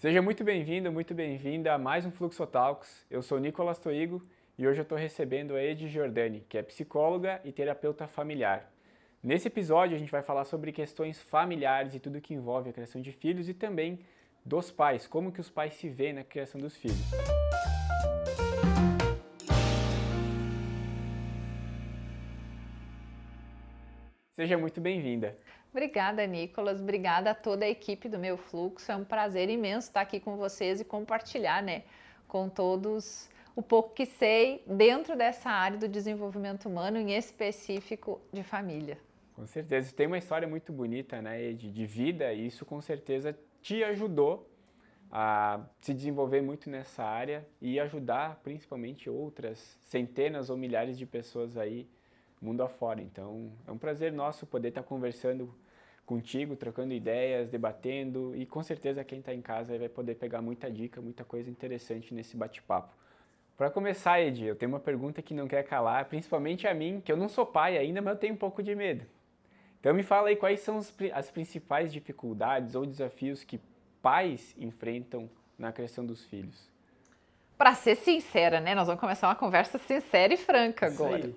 Seja muito bem-vindo, muito bem-vinda a mais um Fluxo Talks. Eu sou Nicolas Toigo e hoje eu estou recebendo a Edi Giordani, que é psicóloga e terapeuta familiar. Nesse episódio a gente vai falar sobre questões familiares e tudo que envolve a criação de filhos e também dos pais, como que os pais se veem na criação dos filhos. Seja muito bem-vinda. Obrigada, Nicolas. Obrigada a toda a equipe do Meu Fluxo. É um prazer imenso estar aqui com vocês e compartilhar, com todos o pouco que sei dentro dessa área do desenvolvimento humano, em específico de família. Com certeza. Tem uma história muito bonita, de vida, e isso com certeza te ajudou a se desenvolver muito nessa área e ajudar principalmente outras centenas ou milhares de pessoas aí mundo afora. Então é um prazer nosso poder estar conversando contigo, trocando ideias, debatendo, e com certeza quem está em casa vai poder pegar muita dica, muita coisa interessante nesse bate-papo. Para começar, Edi, eu tenho uma pergunta que não quer calar, principalmente a mim, que eu não sou pai ainda, mas eu tenho um pouco de medo. Então me fala aí quais são as principais dificuldades ou desafios que pais enfrentam na criação dos filhos. Para ser sincera, nós vamos começar uma conversa sincera e franca agora. Aí.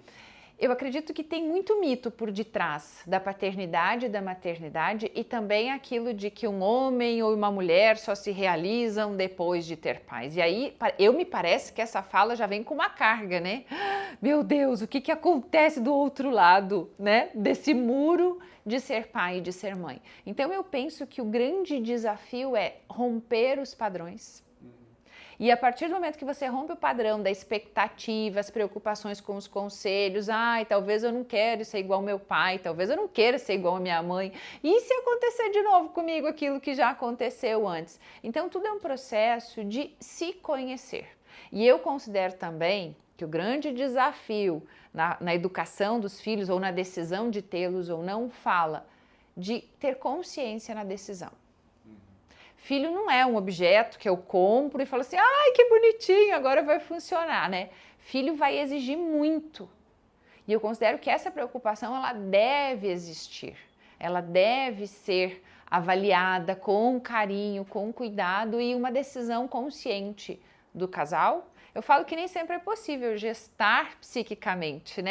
Eu acredito que tem muito mito por detrás da paternidade e da maternidade e também aquilo de que um homem ou uma mulher só se realizam depois de ter pais. E aí, me parece que essa fala já vem com uma carga, Meu Deus, o que acontece do outro lado, desse muro de ser pai e de ser mãe? Então eu penso que o grande desafio é romper os padrões. E a partir do momento que você rompe o padrão da expectativa, as preocupações com os conselhos, talvez eu não quero ser igual ao meu pai, talvez eu não queira ser igual à minha mãe, e se acontecer de novo comigo aquilo que já aconteceu antes? Então tudo é um processo de se conhecer. E eu considero também que o grande desafio na educação dos filhos ou na decisão de tê-los ou não fala de ter consciência na decisão. Filho não é um objeto que eu compro e falo assim, que bonitinho, agora vai funcionar, Filho vai exigir muito. E eu considero que essa preocupação, ela deve existir. Ela deve ser avaliada com carinho, com cuidado e uma decisão consciente do casal. Eu falo que nem sempre é possível gestar psiquicamente,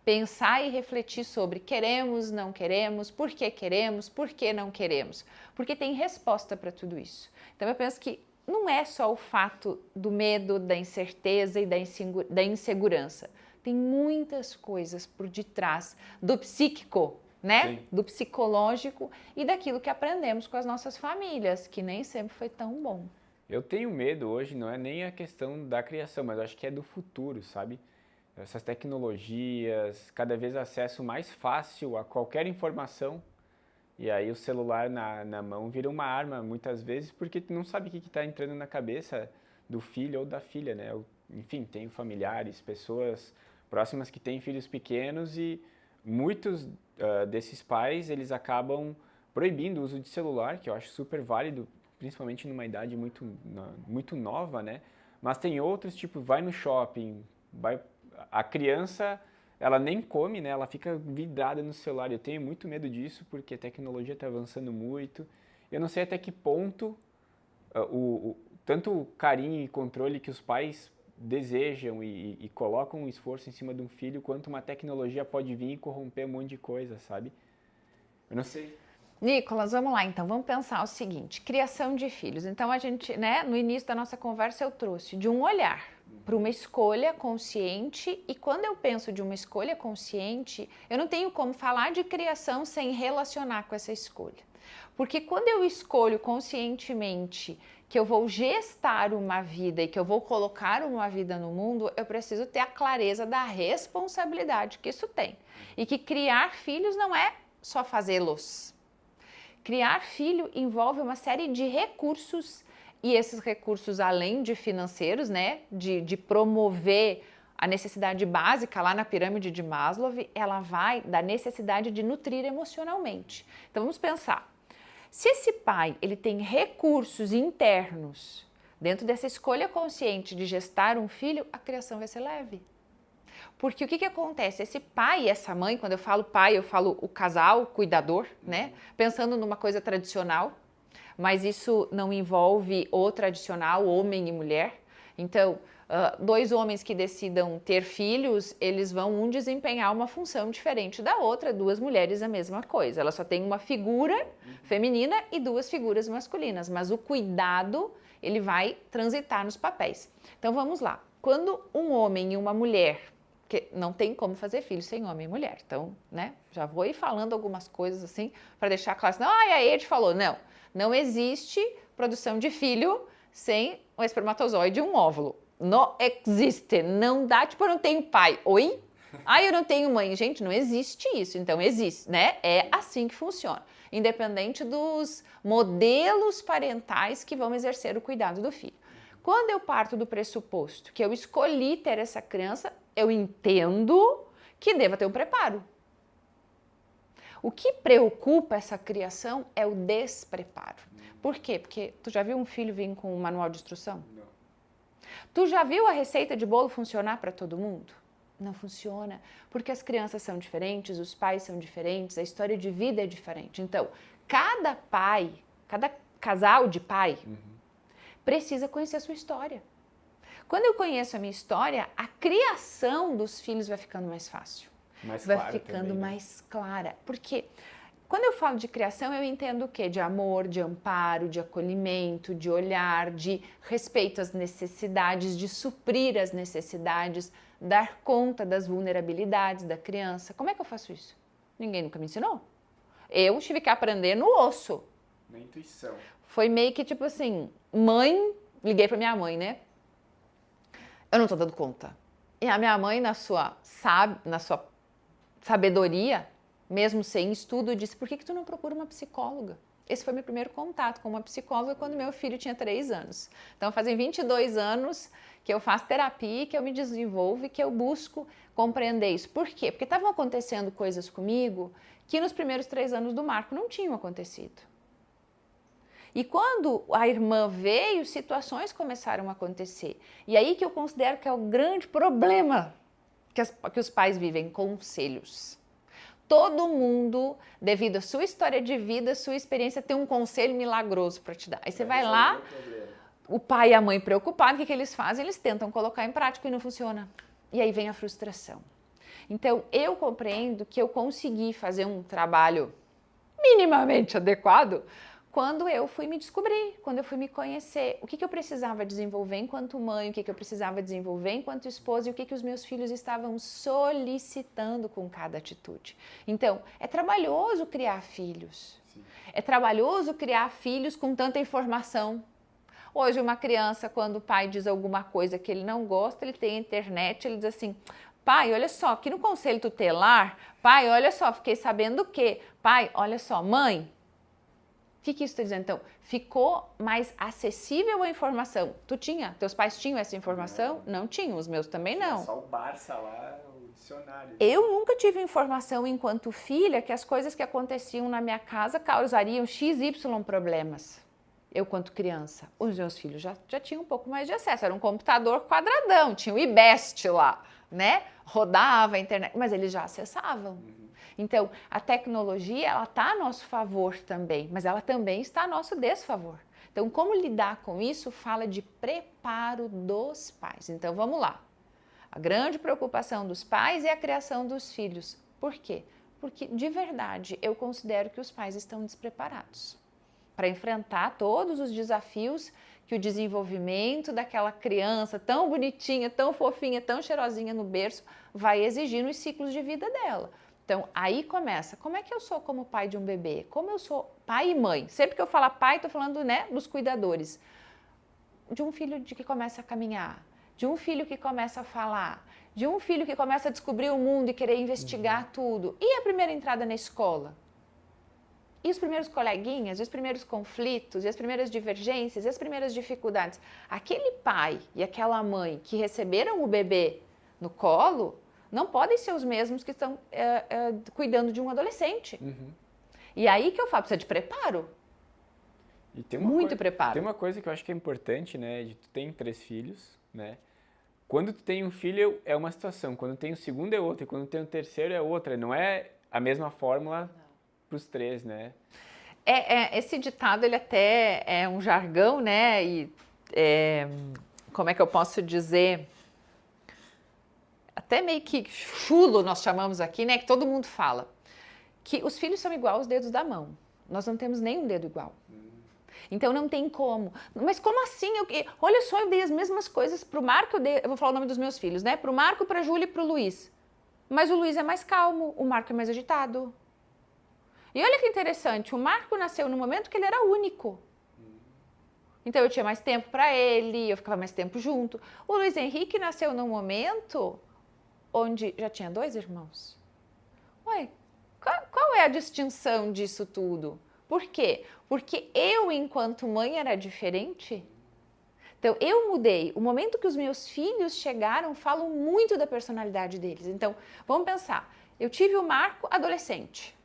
Pensar e refletir sobre queremos, não queremos, por que não queremos. Porque tem resposta para tudo isso. Então eu penso que não é só o fato do medo, da incerteza e da insegurança. Tem muitas coisas por detrás do psíquico, Sim. Do psicológico e daquilo que aprendemos com as nossas famílias, que nem sempre foi tão bom. Eu tenho medo hoje, não é nem a questão da criação, mas acho que é do futuro, sabe? Essas tecnologias, cada vez acesso mais fácil a qualquer informação, e aí o celular na mão vira uma arma muitas vezes, porque tu não sabe o que está entrando na cabeça do filho ou da filha, Enfim, tenho familiares, pessoas próximas que têm filhos pequenos e muitos desses pais, eles acabam proibindo o uso de celular, que eu acho super válido, principalmente numa idade muito nova, Mas tem outros, tipo, vai no shopping, a criança, ela nem come, ela fica vidrada no celular. Eu tenho muito medo disso, porque a tecnologia está avançando muito. Eu não sei até que ponto tanto o carinho e controle que os pais desejam e colocam um esforço em cima de um filho, quanto uma tecnologia pode vir e corromper um monte de coisa, sabe? Eu não sei. Nicolas, vamos lá então, vamos pensar o seguinte, criação de filhos. Então a gente, no início da nossa conversa eu trouxe de um olhar para uma escolha consciente, e quando eu penso de uma escolha consciente, eu não tenho como falar de criação sem relacionar com essa escolha. Porque quando eu escolho conscientemente que eu vou gestar uma vida e que eu vou colocar uma vida no mundo, eu preciso ter a clareza da responsabilidade que isso tem. E que criar filhos não é só fazê-los. Criar filho envolve uma série de recursos, e esses recursos, além de financeiros, de promover a necessidade básica lá na pirâmide de Maslow, ela vai da necessidade de nutrir emocionalmente. Então vamos pensar, se esse pai ele tem recursos internos dentro dessa escolha consciente de gestar um filho, a criação vai ser leve. Porque o que acontece? Esse pai e essa mãe, quando eu falo pai, eu falo o casal, o cuidador, Pensando numa coisa tradicional, mas isso não envolve o tradicional homem e mulher. Então, dois homens que decidam ter filhos, eles vão desempenhar uma função diferente da outra, duas mulheres a mesma coisa. Ela só tem uma figura feminina e duas figuras masculinas, mas o cuidado, ele vai transitar nos papéis. Então vamos lá. Quando um homem e uma mulher, porque não tem como fazer filho sem homem e mulher, então, né, já vou ir falando algumas coisas assim, para deixar claro, não, a Ed falou, não existe produção de filho sem um espermatozoide e um óvulo. Não existe, não dá, tipo, eu não tenho pai, oi? Eu não tenho mãe. Gente, não existe isso, então existe, né? É assim que funciona, independente dos modelos parentais que vão exercer o cuidado do filho. Quando eu parto do pressuposto que eu escolhi ter essa criança, eu entendo que deva ter um preparo. O que preocupa essa criação é o despreparo. Por quê? Porque tu já viu um filho vir com um manual de instrução? Não. Tu já viu a receita de bolo funcionar para todo mundo? Não funciona, porque as crianças são diferentes, os pais são diferentes, a história de vida é diferente. Então, cada pai, cada casal de pai precisa conhecer a sua história. Quando eu conheço a minha história, a criação dos filhos vai ficando mais fácil. Vai ficando também, né? mais clara. Porque quando eu falo de criação, eu entendo o quê? De amor, de amparo, de acolhimento, de olhar, de respeito às necessidades, de suprir as necessidades, dar conta das vulnerabilidades da criança. Como é que eu faço isso? Ninguém nunca me ensinou. Eu tive que aprender no osso. Na intuição. Foi meio que tipo assim, liguei pra minha mãe, né? Eu não tô dando conta. E a minha mãe, na sua sabedoria, mesmo sem estudo, disse, por que tu não procura uma psicóloga? Esse foi meu primeiro contato com uma psicóloga quando meu filho tinha 3 anos. Então, fazem 22 anos que eu faço terapia, que eu me desenvolvo e que eu busco compreender isso. Por quê? Porque estavam acontecendo coisas comigo que nos primeiros 3 anos do Marco não tinham acontecido. E quando a irmã veio, situações começaram a acontecer. E aí que eu considero que é o grande problema que os pais vivem, conselhos. Todo mundo, devido à sua história de vida, sua experiência, tem um conselho milagroso para te dar. Aí você vai lá, o pai e a mãe preocupados, o que eles fazem? Eles tentam colocar em prática e não funciona. E aí vem a frustração. Então, eu compreendo que eu consegui fazer um trabalho minimamente adequado quando eu fui me descobrir, quando eu fui me conhecer, o que eu precisava desenvolver enquanto mãe, o que eu precisava desenvolver enquanto esposa e o que os meus filhos estavam solicitando com cada atitude. Então, é trabalhoso criar filhos. Sim. É trabalhoso criar filhos com tanta informação. Hoje, uma criança, quando o pai diz alguma coisa que ele não gosta, ele tem a internet, ele diz assim, pai, olha só, aqui no conselho tutelar, pai, olha só, fiquei sabendo o quê? Pai, olha só, mãe, o que isso está dizendo? Então, ficou mais acessível a informação. Teus pais tinham essa informação? Não tinham, os meus também não. Só o Barça lá, o dicionário. Eu nunca tive informação enquanto filha que as coisas que aconteciam na minha casa causariam XY problemas. Eu, quanto criança. Os meus filhos já tinham um pouco mais de acesso. Era um computador quadradão, tinha o IBEST lá, né? Rodava a internet, mas eles já acessavam. Então, a tecnologia, ela está a nosso favor também, mas ela também está a nosso desfavor. Então, como lidar com isso fala de preparo dos pais. Então, vamos lá. A grande preocupação dos pais é a criação dos filhos. Por quê? Porque, de verdade, eu considero que os pais estão despreparados para enfrentar todos os desafios que o desenvolvimento daquela criança tão bonitinha, tão fofinha, tão cheirosinha no berço vai exigir nos ciclos de vida dela. Então, aí começa, como é que eu sou como pai de um bebê? Como eu sou pai e mãe? Sempre que eu falar pai, estou falando, né, dos cuidadores. De um filho que começa a caminhar, de um filho que começa a falar, de um filho que começa a descobrir o mundo e querer investigar tudo. E a primeira entrada na escola? E os primeiros coleguinhas, e os primeiros conflitos, e as primeiras divergências, e as primeiras dificuldades? Aquele pai e aquela mãe que receberam o bebê no colo não podem ser os mesmos que estão cuidando de um adolescente. E aí que eu falo, precisa de preparo. E tem muito preparo. Tem uma coisa que eu acho que é importante, né? Tu tem 3 filhos, né? Quando tu tem um filho é uma situação, quando tem o segundo é outra, e quando tem o terceiro é outra. Não é a mesma fórmula para os 3, né? Esse ditado, ele até é um jargão, né? E como é que eu posso dizer? Até meio que chulo nós chamamos aqui, né? Que todo mundo fala. Que os filhos são igual aos dedos da mão. Nós não temos nenhum dedo igual. Então não tem como. Mas como assim? Olha só, eu dei as mesmas coisas pro Marco, eu vou falar o nome dos meus filhos, né? Pro Marco, pra Júlia e pro Luiz. Mas o Luiz é mais calmo, o Marco é mais agitado. E olha que interessante, o Marco nasceu no momento que ele era único. Então eu tinha mais tempo para ele, eu ficava mais tempo junto. O Luiz Henrique nasceu num momento onde já tinha 2 irmãos. Ué, qual é a distinção disso tudo? Por quê? Porque eu, enquanto mãe, era diferente. Então, eu mudei. O momento que os meus filhos chegaram, falam muito da personalidade deles. Então, vamos pensar. Eu tive o Marco adolescente.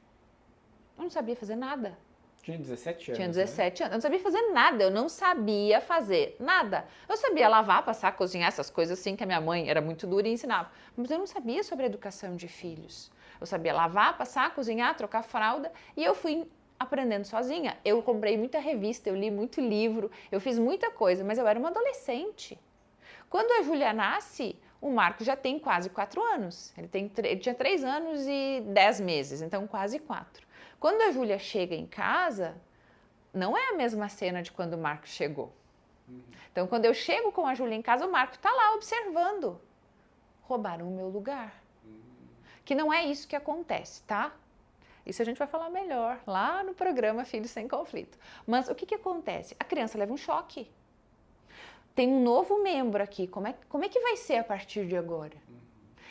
Eu não sabia fazer nada. Tinha 17 anos. Tinha 17 anos. Eu não sabia fazer nada. Eu não sabia fazer nada. Eu sabia lavar, passar, cozinhar, essas coisas assim que a minha mãe era muito dura e ensinava. Mas eu não sabia sobre a educação de filhos. Eu sabia lavar, passar, cozinhar, trocar fralda. E eu fui aprendendo sozinha. Eu comprei muita revista, eu li muito livro, eu fiz muita coisa, mas eu era uma adolescente. Quando a Júlia nasce, o Marco já tem quase 4 anos. Ele tinha 3 anos e 10 meses, então quase 4. Quando a Júlia chega em casa, não é a mesma cena de quando o Marco chegou. Então, quando eu chego com a Júlia em casa, o Marco está lá observando. Roubaram o meu lugar. Que não é isso que acontece, tá? Isso a gente vai falar melhor lá no programa Filhos Sem Conflito. Mas o que acontece? A criança leva um choque. Tem um novo membro aqui. Como é que vai ser a partir de agora?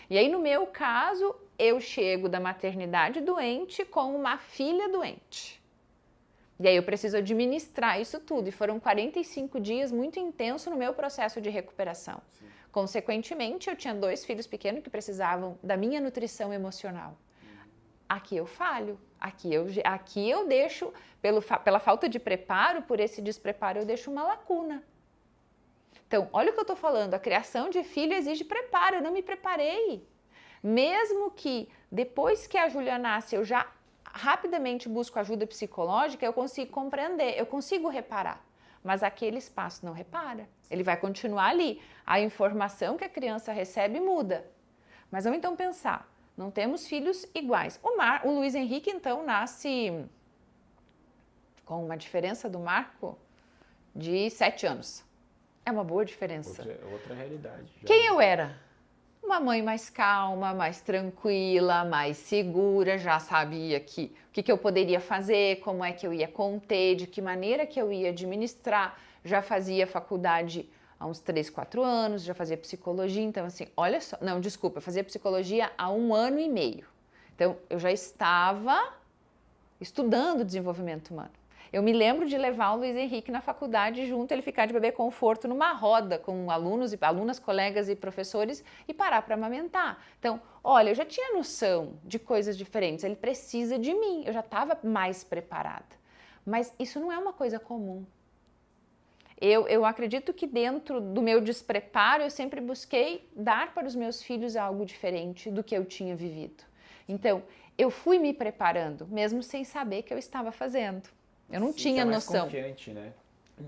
E aí, no meu caso, eu chego da maternidade doente com uma filha doente. E aí eu preciso administrar isso tudo. E foram 45 dias muito intensos no meu processo de recuperação. Sim. Consequentemente, eu tinha 2 filhos pequenos que precisavam da minha nutrição emocional. Aqui eu falho, aqui eu deixo, pela falta de preparo, por esse despreparo, eu deixo uma lacuna. Então, olha o que eu estou falando, a criação de filho exige preparo, eu não me preparei. Mesmo que depois que a Júlia nasce, eu já rapidamente busco ajuda psicológica, eu consigo compreender, eu consigo reparar. Mas aquele espaço não repara, ele vai continuar ali. A informação que a criança recebe muda. Mas vamos então pensar. Não temos filhos iguais. O Luiz Henrique, então, nasce com uma diferença do Marco de 7 anos. É uma boa diferença. Outra realidade. Quem eu era? Uma mãe mais calma, mais tranquila, mais segura, já sabia o que eu poderia fazer, como é que eu ia conter, de que maneira que eu ia administrar. Já fazia faculdade há uns 3, 4 anos, já fazia psicologia, então assim, olha só, não, desculpa, eu fazia psicologia há 1 ano e meio. Então, eu já estava estudando desenvolvimento humano. Eu me lembro de levar o Luiz Henrique na faculdade junto, ele ficar de bebê conforto numa roda com alunas, colegas e professores e parar para amamentar. Então, olha, eu já tinha noção de coisas diferentes, ele precisa de mim, eu já estava mais preparada. Mas isso não é uma coisa comum. Eu acredito que dentro do meu despreparo eu sempre busquei dar para os meus filhos algo diferente do que eu tinha vivido. Então, eu fui me preparando, mesmo sem saber que eu estava fazendo. Eu não tinha noção. Mais confiante, né?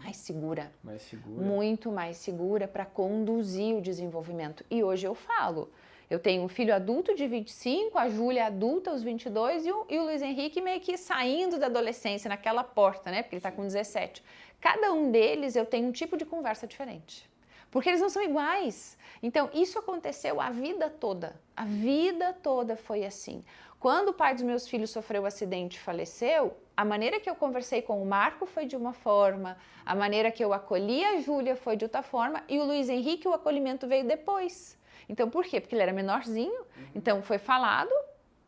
Mais segura. Mais segura. Muito mais segura para conduzir o desenvolvimento. E hoje eu falo, eu tenho um filho adulto de 25, a Júlia adulta aos 22 e o Luiz Henrique meio que saindo da adolescência, naquela porta, né? Porque ele está com 17. Cada um deles eu tenho um tipo de conversa diferente. Porque eles não são iguais. Então, isso aconteceu a vida toda. A vida toda foi assim. Quando o pai dos meus filhos sofreu um acidente e faleceu, a maneira que eu conversei com o Marco foi de uma forma, a maneira que eu acolhi a Júlia foi de outra forma e o Luiz Henrique, o acolhimento veio depois. Então, por quê? Porque ele era menorzinho, então foi falado,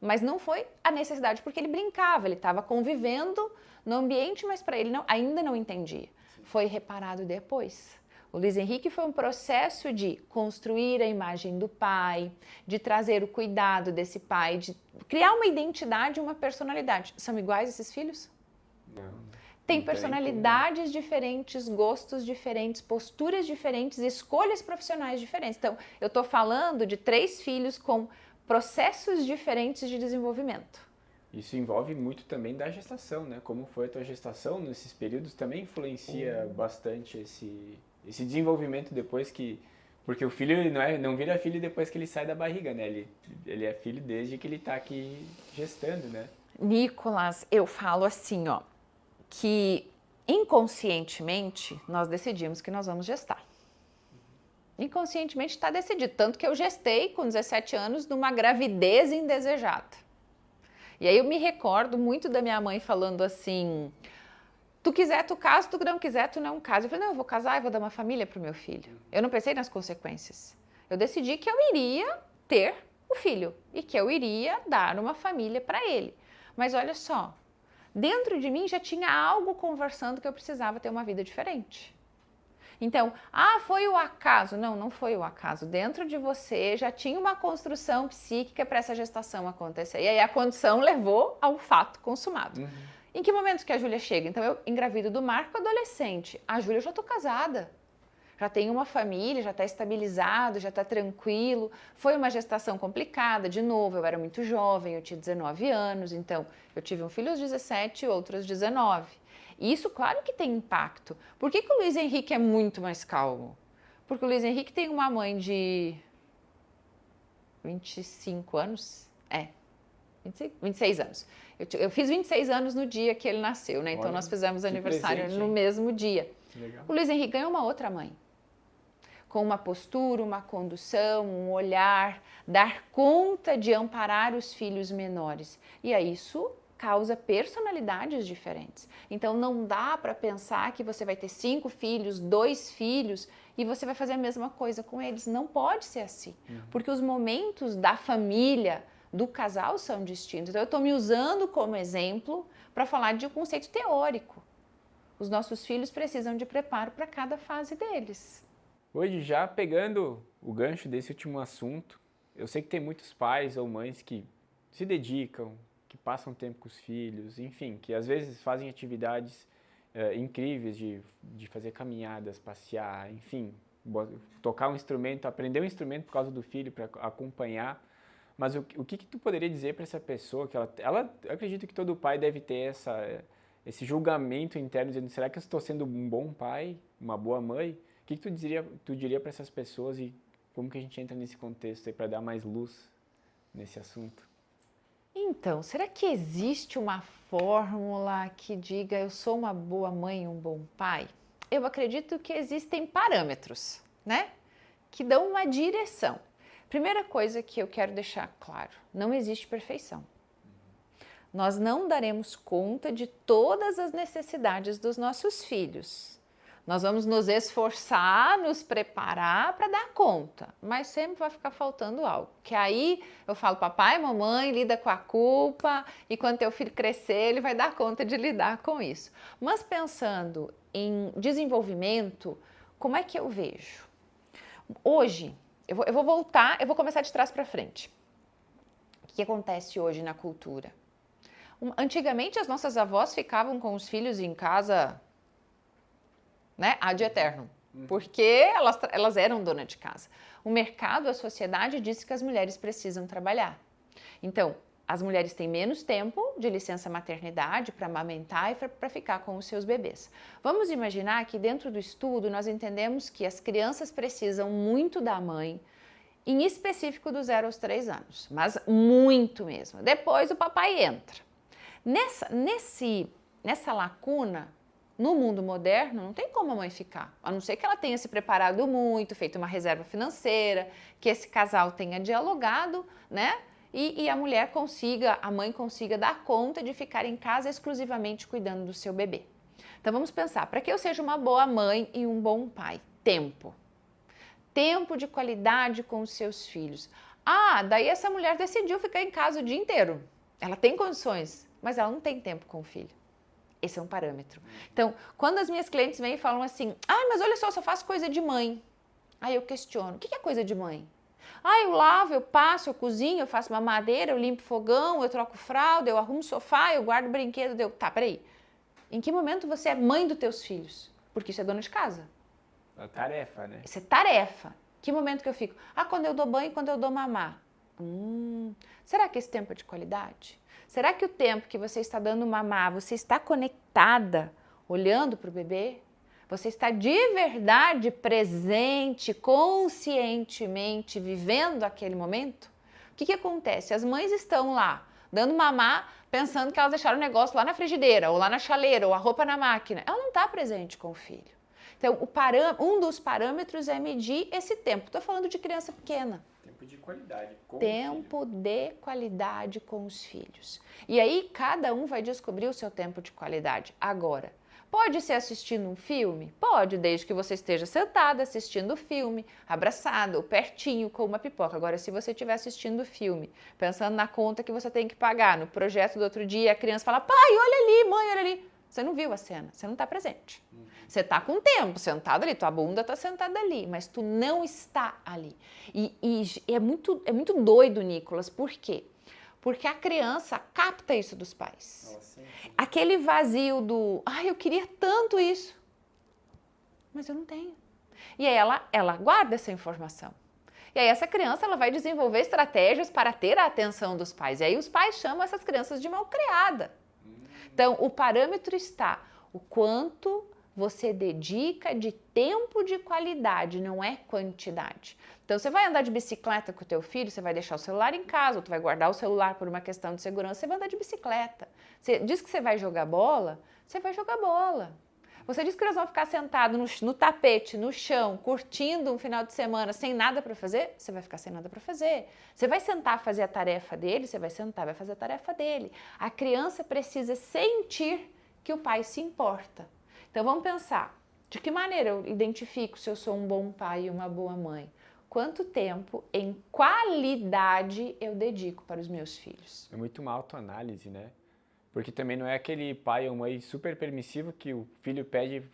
mas não foi a necessidade, porque ele brincava, ele estava convivendo no ambiente, mas para ele ainda não entendia. Foi reparado depois. O Luiz Henrique foi um processo de construir a imagem do pai, de trazer o cuidado desse pai, de criar uma identidade, uma personalidade. São iguais esses filhos? Não. Tem personalidades diferentes, gostos diferentes, posturas diferentes, escolhas profissionais diferentes. Então, eu estou falando de 3 filhos com processos diferentes de desenvolvimento. Isso envolve muito também da gestação, né? Como foi a tua gestação nesses períodos também influencia bastante esse desenvolvimento depois que... Porque o filho ele não vira filho depois que ele sai da barriga, né? Ele é filho desde que ele está aqui gestando, né? Nicolas, eu falo assim, ó, que inconscientemente nós decidimos que nós vamos gestar. Inconscientemente está decidido, tanto que eu gestei com 17 anos numa gravidez indesejada. E aí eu me recordo muito da minha mãe falando assim, tu quiser tu casa, tu não quiser tu não casa. Eu falei, não, eu vou casar e vou dar uma família pro meu filho. Eu não pensei nas consequências. Eu decidi que eu iria ter o filho e que eu iria dar uma família para ele. Mas olha só, dentro de mim já tinha algo conversando que eu precisava ter uma vida diferente. Então, foi o acaso. Não, não foi o acaso. Dentro de você já tinha uma construção psíquica para essa gestação acontecer. E aí a condição levou ao fato consumado. Uhum. Em que momento que a Júlia chega? Então, eu engravido do Marco adolescente. A Júlia, eu já estou casada. Já tenho uma família, já está estabilizado, já está tranquilo. Foi uma gestação complicada, de novo, eu era muito jovem, eu tinha 19 anos, então eu tive um filho aos 17 e outro aos 19. E isso, claro que tem impacto. Por que o Luiz Henrique é muito mais calmo? Porque o Luiz Henrique tem uma mãe de 25 anos? 26 anos. Eu fiz 26 anos no dia que ele nasceu, né? Então olha, nós fizemos aniversário presente, no mesmo dia. Legal. O Luiz Henrique ganhou uma outra mãe. Com uma postura, uma condução, um olhar, dar conta de amparar os filhos menores. E aí isso causa personalidades diferentes. Então não dá para pensar que você vai ter 5 filhos, 2 filhos e você vai fazer a mesma coisa com eles. Não pode ser assim. Porque os momentos da família, do casal são distintos. Então eu estou me usando como exemplo para falar de um conceito teórico. Os nossos filhos precisam de preparo para cada fase deles. Hoje, já pegando o gancho desse último assunto, eu sei que tem muitos pais ou mães que se dedicam, que passam tempo com os filhos, enfim, que às vezes fazem atividades incríveis de fazer caminhadas, passear, enfim, tocar um instrumento, aprender um instrumento por causa do filho para acompanhar. Mas o que tu poderia dizer para essa pessoa que ela acredito que todo pai deve ter esse julgamento interno dizendo, será que eu estou sendo um bom pai, uma boa mãe? O que tu diria para essas pessoas e como que a gente entra nesse contexto aí para dar mais luz nesse assunto? Então, será que existe uma fórmula que diga eu sou uma boa mãe, um bom pai? Eu acredito que existem parâmetros, né? Que dão uma direção. Primeira coisa que eu quero deixar claro, não existe perfeição. Nós não daremos conta de todas as necessidades dos nossos filhos. Nós vamos nos esforçar, nos preparar para dar conta, mas sempre vai ficar faltando algo. Que aí eu falo, papai, mamãe, lida com a culpa e quando teu filho crescer, ele vai dar conta de lidar com isso. Mas pensando em desenvolvimento, como é que eu vejo? Hoje, eu vou voltar, eu vou começar de trás para frente. O que acontece hoje na cultura? Antigamente, as nossas avós ficavam com os filhos em casa, né, ad eterno, porque elas eram dona de casa. O mercado, a sociedade disse que as mulheres precisam trabalhar. Então, as mulheres têm menos tempo de licença maternidade para amamentar e para ficar com os seus bebês. Vamos imaginar que dentro do estudo nós entendemos que as crianças precisam muito da mãe, em específico do 0 aos 3 anos, mas muito mesmo. Depois o papai entra. Nessa lacuna, no mundo moderno, não tem como a mãe ficar, a não ser que ela tenha se preparado muito, feito uma reserva financeira, que esse casal tenha dialogado, né? E a mãe consiga dar conta de ficar em casa exclusivamente cuidando do seu bebê. Então vamos pensar, para que eu seja uma boa mãe e um bom pai? Tempo. Tempo de qualidade com os seus filhos. Daí essa mulher decidiu ficar em casa o dia inteiro. Ela tem condições, mas ela não tem tempo com o filho. Esse é um parâmetro. Então, quando as minhas clientes vêm e falam assim, mas olha só faço coisa de mãe. Aí eu questiono, o que é coisa de mãe? Eu lavo, eu passo, eu cozinho, eu faço mamadeira, eu limpo fogão, eu troco fralda, eu arrumo sofá, eu guardo brinquedo. Tá, peraí. Em que momento você é mãe dos teus filhos? Porque isso é dona de casa. É tarefa, né? Isso é tarefa. Que momento que eu fico? Quando eu dou banho e quando eu dou mamar. Será que esse tempo é de qualidade? Será que o tempo que você está dando mamar, você está conectada, olhando para o bebê? Você está de verdade presente, conscientemente vivendo aquele momento? O que acontece? As mães estão lá, dando mamar, pensando que elas deixaram o negócio lá na frigideira, ou lá na chaleira, ou a roupa na máquina. Ela não está presente com o filho. Então, um dos parâmetros é medir esse tempo. Estou falando de criança pequena. Tempo de qualidade com o Tempo de qualidade com os filhos. E aí, cada um vai descobrir o seu tempo de qualidade. Agora, pode ser assistindo um filme? Pode, desde que você esteja sentada assistindo o filme, abraçada ou pertinho com uma pipoca. Agora, se você estiver assistindo o filme, pensando na conta que você tem que pagar, no projeto do outro dia, a criança fala, pai, olha ali, mãe, olha ali. Você não viu a cena, você não está presente. Você está com tempo sentado ali, tua bunda está sentada ali, mas tu não está ali. E é muito doido, Nicolas, por quê? Porque a criança capta isso dos pais. Nossa, Aquele vazio do, eu queria tanto isso, mas eu não tenho. E aí ela guarda essa informação. E aí essa criança ela vai desenvolver estratégias para ter a atenção dos pais. E aí os pais chamam essas crianças de malcriada. Então, o parâmetro está o quanto você dedica de tempo de qualidade, não é quantidade. Então, você vai andar de bicicleta com o teu filho, você vai deixar o celular em casa, ou tu vai guardar o celular por uma questão de segurança, você vai andar de bicicleta. Você diz que você vai jogar bola, você vai jogar bola. Você diz que eles vão ficar sentados no tapete, no chão, curtindo um final de semana sem nada para fazer, você vai ficar sem nada para fazer. Você vai sentar fazer a tarefa dele, você vai sentar, vai fazer a tarefa dele. A criança precisa sentir que o pai se importa. Então vamos pensar, de que maneira eu identifico se eu sou um bom pai e uma boa mãe? Quanto tempo em qualidade eu dedico para os meus filhos? É muito uma autoanálise, né? Porque também não é aquele pai ou mãe super permissivo que o filho pede,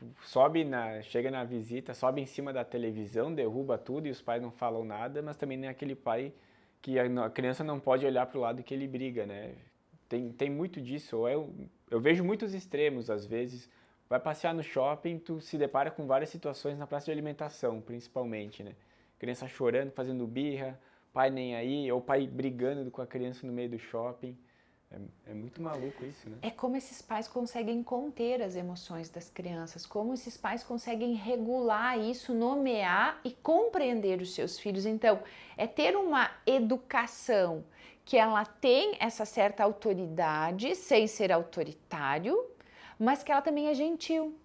chega na visita, sobe em cima da televisão, derruba tudo e os pais não falam nada, mas também não é aquele pai que a criança não pode olhar para o lado que ele briga, né? Tem muito disso. Eu vejo muitos extremos, às vezes. Vai passear no shopping, tu se depara com várias situações na praça de alimentação, principalmente, né? Criança chorando, fazendo birra, pai nem aí, ou pai brigando com a criança no meio do shopping. É muito maluco isso, né? É como esses pais conseguem conter as emoções das crianças, como esses pais conseguem regular isso, nomear e compreender os seus filhos. Então, é ter uma educação que ela tem essa certa autoridade, sem ser autoritário, mas que ela também é gentil.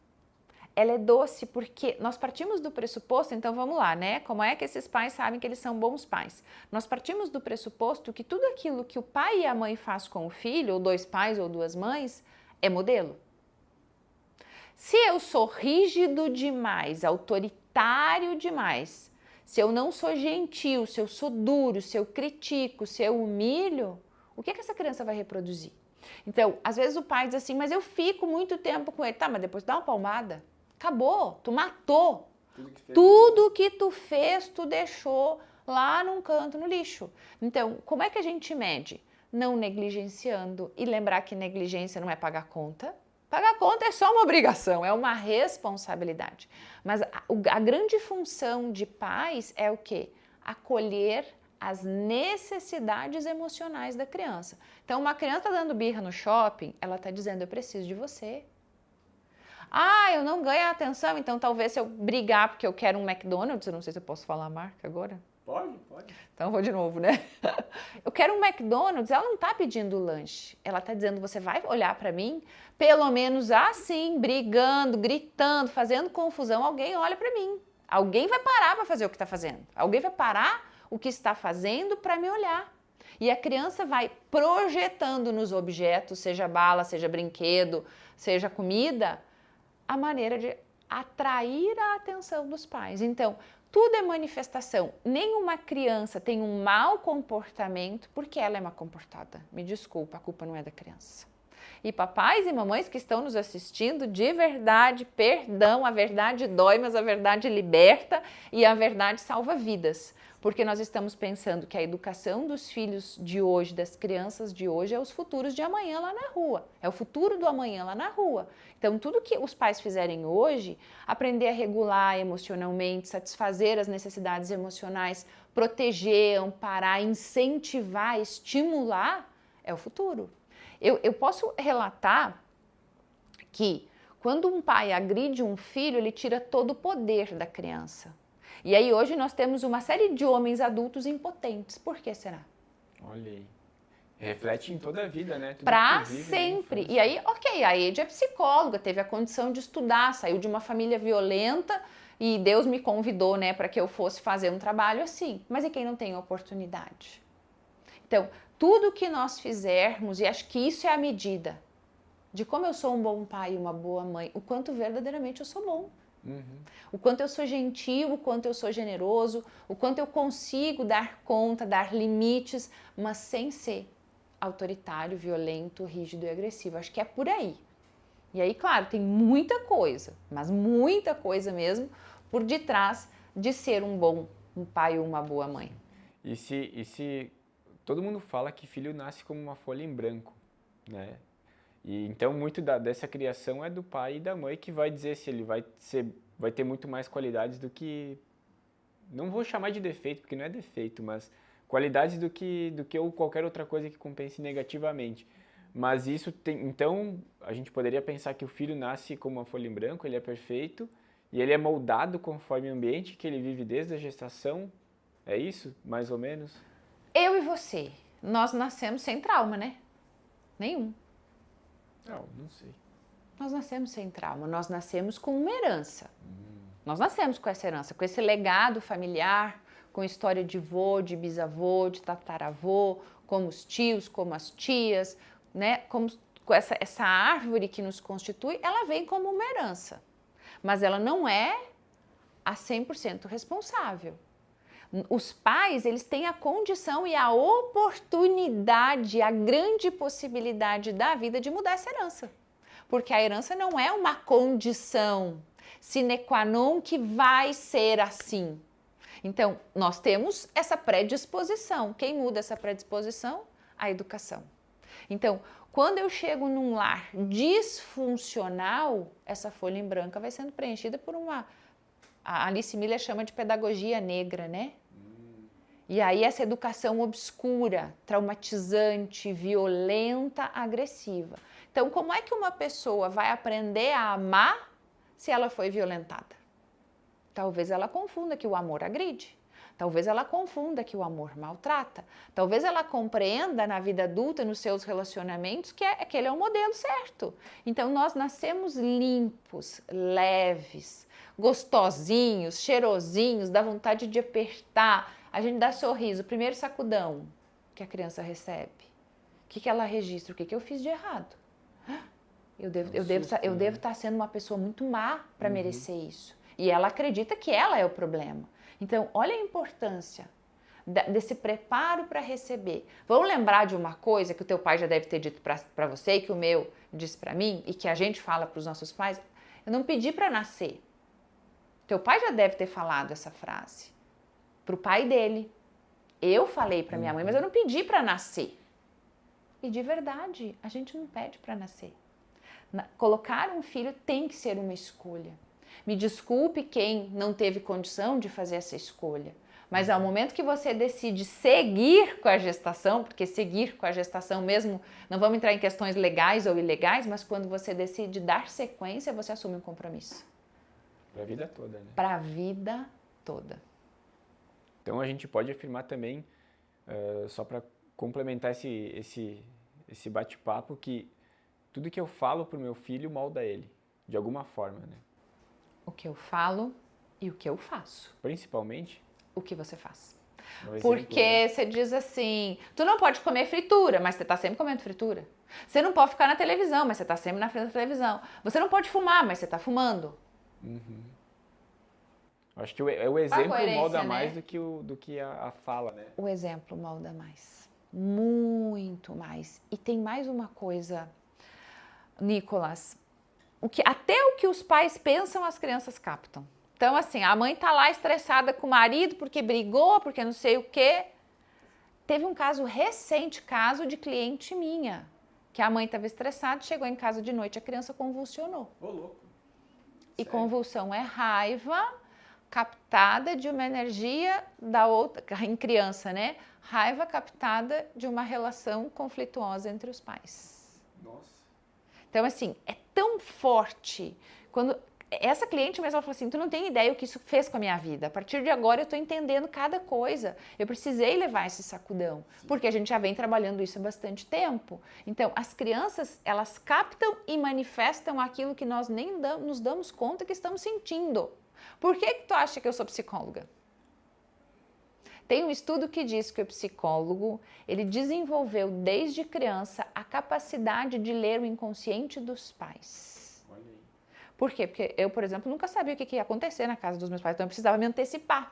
Ela é doce porque nós partimos do pressuposto, então vamos lá, né? Como é que esses pais sabem que eles são bons pais? Nós partimos do pressuposto que tudo aquilo que o pai e a mãe faz com o filho, ou dois pais ou duas mães, é modelo. Se eu sou rígido demais, autoritário demais, se eu não sou gentil, se eu sou duro, se eu critico, se eu humilho, o que essa criança vai reproduzir? Então, às vezes o pai diz assim, mas eu fico muito tempo com ele. Tá, mas depois dá uma palmada. Acabou, tu matou. Tudo que tu fez, tu deixou lá num canto no lixo. Então, como é que a gente mede? Não negligenciando e lembrar que negligência não é pagar conta. Pagar conta é só uma obrigação, é uma responsabilidade. Mas a grande função de pais é o quê? Acolher as necessidades emocionais da criança. Então, uma criança está dando birra no shopping, ela está dizendo, eu preciso de você. Eu não ganho a atenção, então talvez se eu brigar porque eu quero um McDonald's, eu não sei se eu posso falar a marca agora. Pode. Então vou de novo, né? Eu quero um McDonald's, ela não está pedindo lanche. Ela está dizendo, você vai olhar para mim? Pelo menos assim, brigando, gritando, fazendo confusão, alguém olha para mim. Alguém vai parar para fazer o que está fazendo. Alguém vai parar o que está fazendo para me olhar. E a criança vai projetando nos objetos, seja bala, seja brinquedo, seja comida, a maneira de atrair a atenção dos pais. Então, tudo é manifestação. Nenhuma criança tem um mau comportamento porque ela é mal comportada. Me desculpa, a culpa não é da criança. E papais e mamães que estão nos assistindo, de verdade, perdão, a verdade dói, mas a verdade liberta e a verdade salva vidas. Porque nós estamos pensando que a educação dos filhos de hoje, das crianças de hoje, é os futuros de amanhã lá na rua. É o futuro do amanhã lá na rua. Então, tudo que os pais fizerem hoje, aprender a regular emocionalmente, satisfazer as necessidades emocionais, proteger, amparar, incentivar, estimular, é o futuro. Eu posso relatar que quando um pai agride um filho, ele tira todo o poder da criança. E aí hoje nós temos uma série de homens adultos impotentes. Por que será? Olha aí. Reflete em toda a vida, né? Tudo Pra que tu vive, sempre. né? E aí, ok, a Ed é psicóloga, teve a condição de estudar, saiu de uma família violenta e Deus me convidou, né, para que eu fosse fazer um trabalho assim. Mas e quem não tem oportunidade? Então, tudo que nós fizermos, e acho que isso é a medida de como eu sou um bom pai e uma boa mãe, o quanto verdadeiramente eu sou bom. O quanto eu sou gentil, o quanto eu sou generoso, o quanto eu consigo dar conta, dar limites, mas sem ser autoritário, violento, rígido e agressivo. Acho que é por aí. E aí, claro, tem muita coisa, mas muita coisa mesmo, por detrás de ser um pai ou uma boa mãe. E se todo mundo fala que filho nasce como uma folha em branco, né? E então muito dessa criação é do pai e da mãe que vai dizer se ele vai ter muito mais qualidades do que, não vou chamar de defeito, porque não é defeito, mas qualidades do que ou qualquer outra coisa que compense negativamente. Mas isso tem, então a gente poderia pensar que o filho nasce como uma folha em branco, ele é perfeito e ele é moldado conforme o ambiente que ele vive desde a gestação. É isso, mais ou menos? Eu e você, nós nascemos sem trauma, né? Nenhum. Não sei. Nós nascemos sem trauma, nós nascemos com uma herança. Nós nascemos com essa herança, com esse legado familiar, com história de vô, de bisavô, de tataravô, como os tios, como as tias, né? Com essa árvore que nos constitui, ela vem como uma herança. Mas ela não é a 100% responsável. Os pais, eles têm a condição e a oportunidade, a grande possibilidade da vida de mudar essa herança. Porque a herança não é uma condição sine qua non que vai ser assim. Então, nós temos essa predisposição. Quem muda essa predisposição? A educação. Então, quando eu chego num lar disfuncional, essa folha em branco vai sendo preenchida por uma... A Alice Miller chama de pedagogia negra, né? E aí essa educação obscura, traumatizante, violenta, agressiva. Então, como é que uma pessoa vai aprender a amar se ela foi violentada? Talvez ela confunda que o amor agride. Talvez ela confunda que o amor maltrata. Talvez ela compreenda na vida adulta, nos seus relacionamentos, que aquele é o modelo certo. Então, nós nascemos limpos, leves, gostosinhos, cheirosinhos, dá vontade de apertar. A gente dá sorriso, o primeiro sacudão que a criança recebe. O que ela registra? O que eu fiz de errado? Eu devo estar sendo uma pessoa muito má para merecer isso. E ela acredita que ela é o problema. Então, olha a importância desse preparo para receber. Vamos lembrar de uma coisa que o teu pai já deve ter dito para você e que o meu disse para mim e que a gente fala para os nossos pais. Eu não pedi para nascer. Teu pai já deve ter falado essa frase para o pai dele. Eu falei para minha mãe, mas eu não pedi para nascer. E de verdade, a gente não pede para nascer. Colocar um filho tem que ser uma escolha. Me desculpe quem não teve condição de fazer essa escolha, mas ao momento que você decide seguir com a gestação, porque seguir com a gestação mesmo, não vamos entrar em questões legais ou ilegais, mas quando você decide dar sequência, você assume um compromisso. Para a vida toda, né? Para a vida toda. Então a gente pode afirmar também, só para complementar esse bate-papo, que tudo que eu falo para o meu filho molda ele, de alguma forma, né? O que eu falo e o que eu faço. Principalmente? O que você faz. Porque você diz assim, tu não pode comer fritura, mas você está sempre comendo fritura. Você não pode ficar na televisão, mas você está sempre na frente da televisão. Você não pode fumar, mas você está fumando. Acho que o exemplo molda né? mais do que a fala, né? O exemplo molda mais. Muito mais. E tem mais uma coisa, Nicolas. Até o que os pais pensam, as crianças captam. Então, assim, a mãe tá lá estressada com o marido porque brigou, porque não sei o quê. Teve um caso de cliente minha, que a mãe estava estressada, chegou em casa de noite, a criança convulsionou. Ô, louco. E convulsão é raiva captada de uma energia da outra, em criança, né? Raiva captada de uma relação conflituosa entre os pais. Nossa. Então, assim, é tão forte. Quando essa cliente mesmo ela falou assim, tu não tem ideia o que isso fez com a minha vida. A partir de agora eu estou entendendo cada coisa. Eu precisei levar esse sacudão, porque a gente já vem trabalhando isso há bastante tempo. Então, as crianças, elas captam e manifestam aquilo que nós nem nos damos conta que estamos sentindo. Por que tu acha que eu sou psicóloga? Tem um estudo que diz que o psicólogo, ele desenvolveu desde criança a capacidade de ler o inconsciente dos pais. Olha aí. Por quê? Porque eu, por exemplo, nunca sabia o que ia acontecer na casa dos meus pais, então eu precisava me antecipar.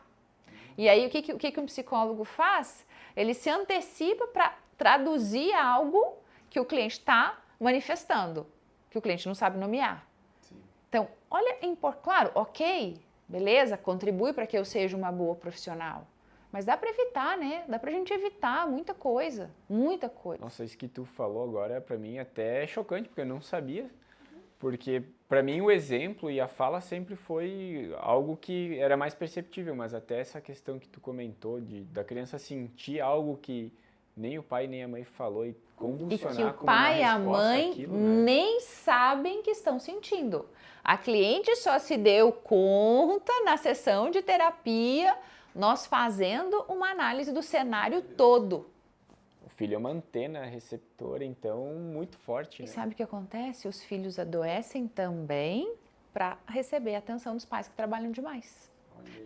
E aí, o que um psicólogo faz? Ele se antecipa para traduzir algo que o cliente está manifestando, que o cliente não sabe nomear. Sim. Então, olha, claro, ok, beleza, contribui para que eu seja uma boa profissional. Mas dá para evitar, né? Dá pra gente evitar muita coisa, muita coisa. Nossa, isso que tu falou agora, pra mim, até é chocante, porque eu não sabia. Porque, pra mim, o exemplo e a fala sempre foi algo que era mais perceptível, mas até essa questão que tu comentou da criança sentir algo que nem o pai nem a mãe falou e convulsionar e que o como pai e uma a resposta mãe àquilo, né? nem sabem que estão sentindo. A cliente só se deu conta na sessão de terapia, nós fazendo uma análise do cenário todo. O filho é uma antena receptora, então, muito forte, E né? sabe o que acontece? Os filhos adoecem também para receber a atenção dos pais que trabalham demais.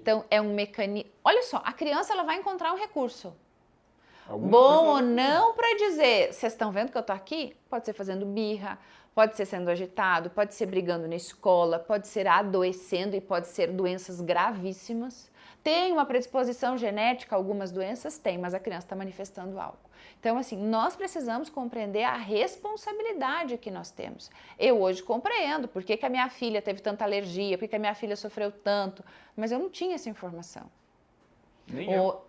Então, é um mecanismo... Olha só, a criança ela vai encontrar um recurso. Bom ou não para dizer, vocês estão vendo que eu tô aqui? Pode ser fazendo birra, pode ser sendo agitado, pode ser brigando na escola, pode ser adoecendo e pode ser doenças gravíssimas. Tem uma predisposição genética, algumas doenças tem, mas a criança está manifestando algo. Então, assim, nós precisamos compreender a responsabilidade que nós temos. Eu hoje compreendo por que a minha filha teve tanta alergia, por que a minha filha sofreu tanto, mas eu não tinha essa informação. Nem eu.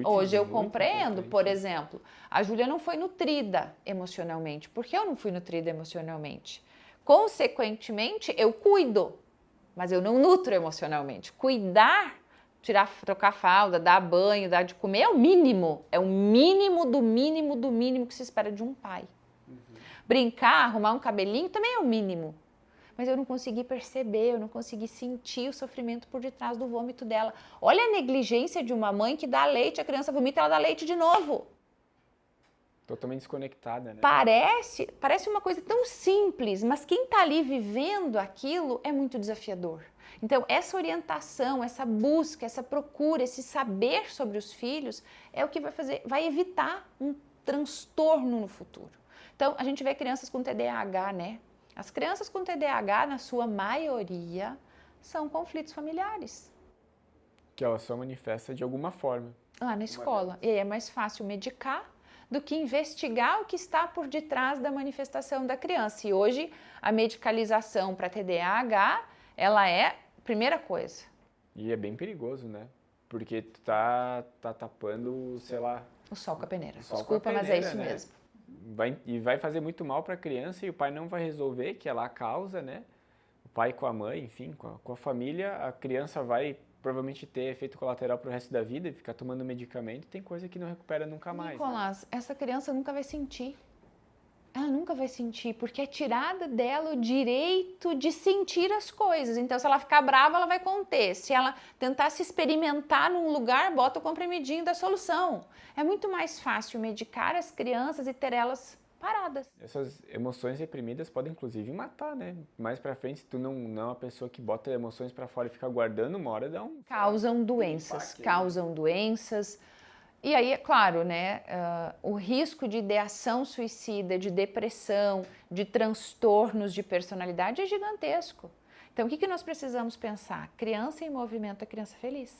Hoje eu compreendo, por exemplo, a Júlia não foi nutrida emocionalmente. Por que eu não fui nutrida emocionalmente? Consequentemente, eu cuido, mas eu não nutro emocionalmente. Cuidar, trocar a fralda, dar banho, dar de comer é o mínimo. É o mínimo do mínimo do mínimo que se espera de um pai. Brincar, arrumar um cabelinho também é o mínimo. Mas eu não consegui perceber, eu não consegui sentir o sofrimento por detrás do vômito dela. Olha a negligência de uma mãe que dá leite, a criança vomita, ela dá leite de novo. Totalmente desconectada, né? Parece uma coisa tão simples, mas quem está ali vivendo aquilo é muito desafiador. Então, essa orientação, essa busca, essa procura, esse saber sobre os filhos é o que vai evitar um transtorno no futuro. Então, a gente vê crianças com TDAH, né? As crianças com TDAH, na sua maioria, são conflitos familiares. Que ela só manifesta de alguma forma. Lá na escola. E aí é mais fácil medicar do que investigar o que está por detrás da manifestação da criança. E hoje, a medicalização para TDAH, ela é a primeira coisa. E é bem perigoso, né? Porque tu tá tapando, sei lá... O sol com a peneira. Desculpa, mas é isso mesmo. Vai fazer muito mal para a criança e o pai não vai resolver, que é lá a causa, né? O pai com a mãe, enfim, com a família, a criança vai provavelmente ter efeito colateral pro resto da vida e ficar tomando medicamento, tem coisa que não recupera nunca mais. Nicolás, né? Essa criança nunca vai sentir. Ela nunca vai sentir, porque é tirada dela o direito de sentir as coisas. Então, se ela ficar brava, ela vai conter. Se ela tentar se experimentar num lugar, bota o comprimidinho da solução. É muito mais fácil medicar as crianças e ter elas paradas. Essas emoções reprimidas podem, inclusive, matar, né? Mais pra frente, se tu não é uma pessoa que bota emoções pra fora e fica guardando, uma hora dá um... Causam doenças. E aí, é claro, né, o risco de ideação suicida, de depressão, de transtornos de personalidade é gigantesco. Então, o que nós precisamos pensar? Criança em movimento é criança feliz.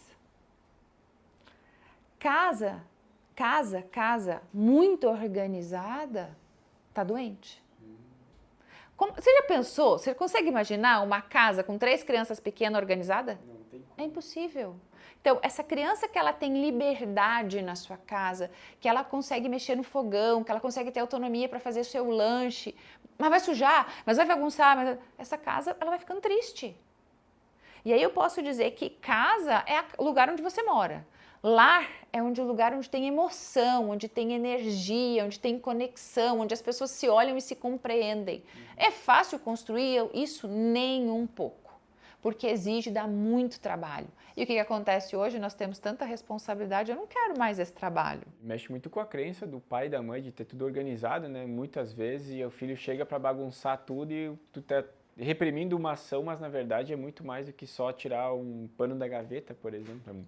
Casa muito organizada, está doente. Você já pensou? Você consegue imaginar uma casa com 3 crianças pequenas organizada? Não tem como. É impossível. Então, essa criança que ela tem liberdade na sua casa, que ela consegue mexer no fogão, que ela consegue ter autonomia para fazer o seu lanche, mas vai sujar, mas vai bagunçar, essa casa ela vai ficando triste. E aí eu posso dizer que casa é o lugar onde você mora. Lar é o lugar onde tem emoção, onde tem energia, onde tem conexão, onde as pessoas se olham e se compreendem. É fácil construir isso? Nem um pouco, porque exige dar muito trabalho. E o que acontece hoje? Nós temos tanta responsabilidade, eu não quero mais esse trabalho. Mexe muito com a crença do pai e da mãe de ter tudo organizado, né? Muitas vezes, e o filho chega para bagunçar tudo e tu tá reprimindo uma ação, mas na verdade é muito mais do que só tirar um pano da gaveta, por exemplo.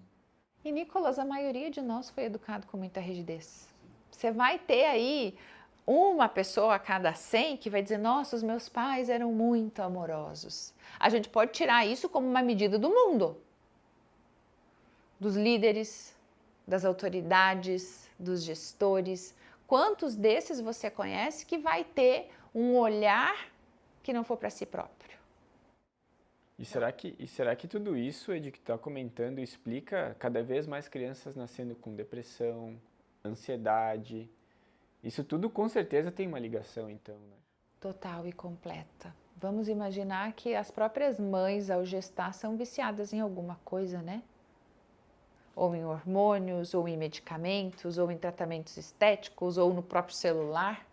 E, Nicolas, a maioria de nós foi educado com muita rigidez. Você vai ter aí uma pessoa a cada 100 que vai dizer, nossa, os meus pais eram muito amorosos. A gente pode tirar isso como uma medida do mundo. Dos líderes, das autoridades, dos gestores. Quantos desses você conhece que vai ter um olhar que não for para si próprio? E será que tudo isso, Ed, que está comentando, explica cada vez mais crianças nascendo com depressão, ansiedade? Isso tudo com certeza tem uma ligação, então, né? Total e completa. Vamos imaginar que as próprias mães, ao gestar, são viciadas em alguma coisa, né? Ou em hormônios, ou em medicamentos, ou em tratamentos estéticos, ou no próprio celular.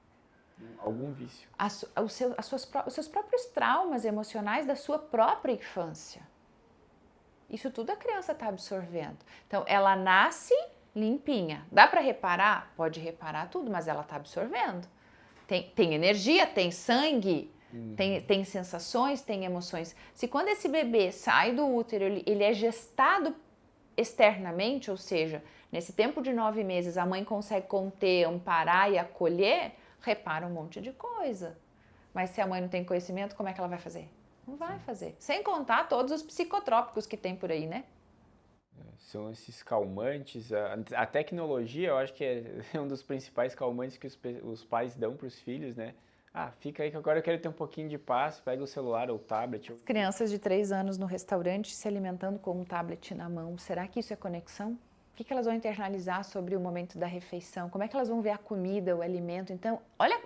Algum vício. Os seus próprios traumas emocionais da sua própria infância. Isso tudo a criança está absorvendo. Então, ela nasce limpinha. Dá para reparar? Pode reparar tudo, mas ela está absorvendo. Tem energia, tem sangue, tem sensações, tem emoções. Se quando esse bebê sai do útero, ele é gestado externamente, ou seja, nesse tempo de 9 meses a mãe consegue conter, amparar e acolher, repara um monte de coisa. Mas se a mãe não tem conhecimento, como é que ela vai fazer? Não vai fazer. Sem contar todos os psicotrópicos que tem por aí, né? São esses calmantes. A tecnologia, eu acho que é um dos principais calmantes que os pais dão para os filhos, né? Ah, fica aí que agora eu quero ter um pouquinho de paz, pega o celular ou o tablet. As crianças de 3 anos no restaurante se alimentando com um tablet na mão. Será que isso é conexão? O que elas vão internalizar sobre o momento da refeição? Como é que elas vão ver a comida, o alimento? Então, olha,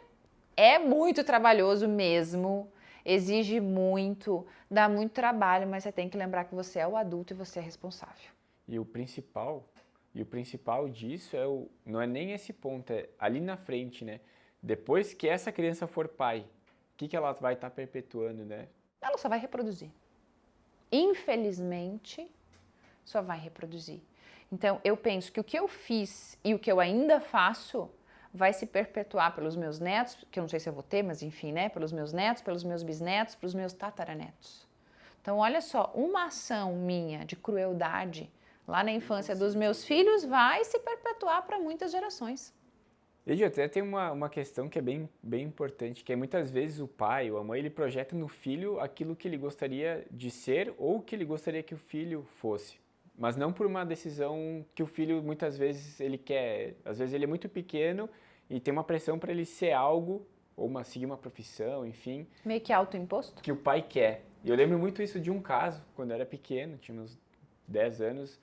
é muito trabalhoso mesmo, exige muito, dá muito trabalho, mas você tem que lembrar que você é o adulto e você é responsável. E o principal disso não é nem esse ponto, é ali na frente, né? Depois que essa criança for pai, o que ela vai estar perpetuando, né? Ela só vai reproduzir. Infelizmente, só vai reproduzir. Então, eu penso que o que eu fiz e o que eu ainda faço vai se perpetuar pelos meus netos, que eu não sei se eu vou ter, mas enfim, né? Pelos meus netos, pelos meus bisnetos, pelos meus tataranetos. Então, olha só, uma ação minha de crueldade lá na infância dos meus filhos vai se perpetuar para muitas gerações. E até tem uma questão que é bem importante, que é muitas vezes o pai ou a mãe, ele projeta no filho aquilo que ele gostaria de ser ou que ele gostaria que o filho fosse. Mas não por uma decisão que o filho muitas vezes ele quer. Às vezes ele é muito pequeno e tem uma pressão para ele ser algo, ou seguir uma profissão, enfim. Meio que autoimposto? Que o pai quer. E eu lembro muito isso de um caso, quando eu era pequeno, tinha uns 10 anos,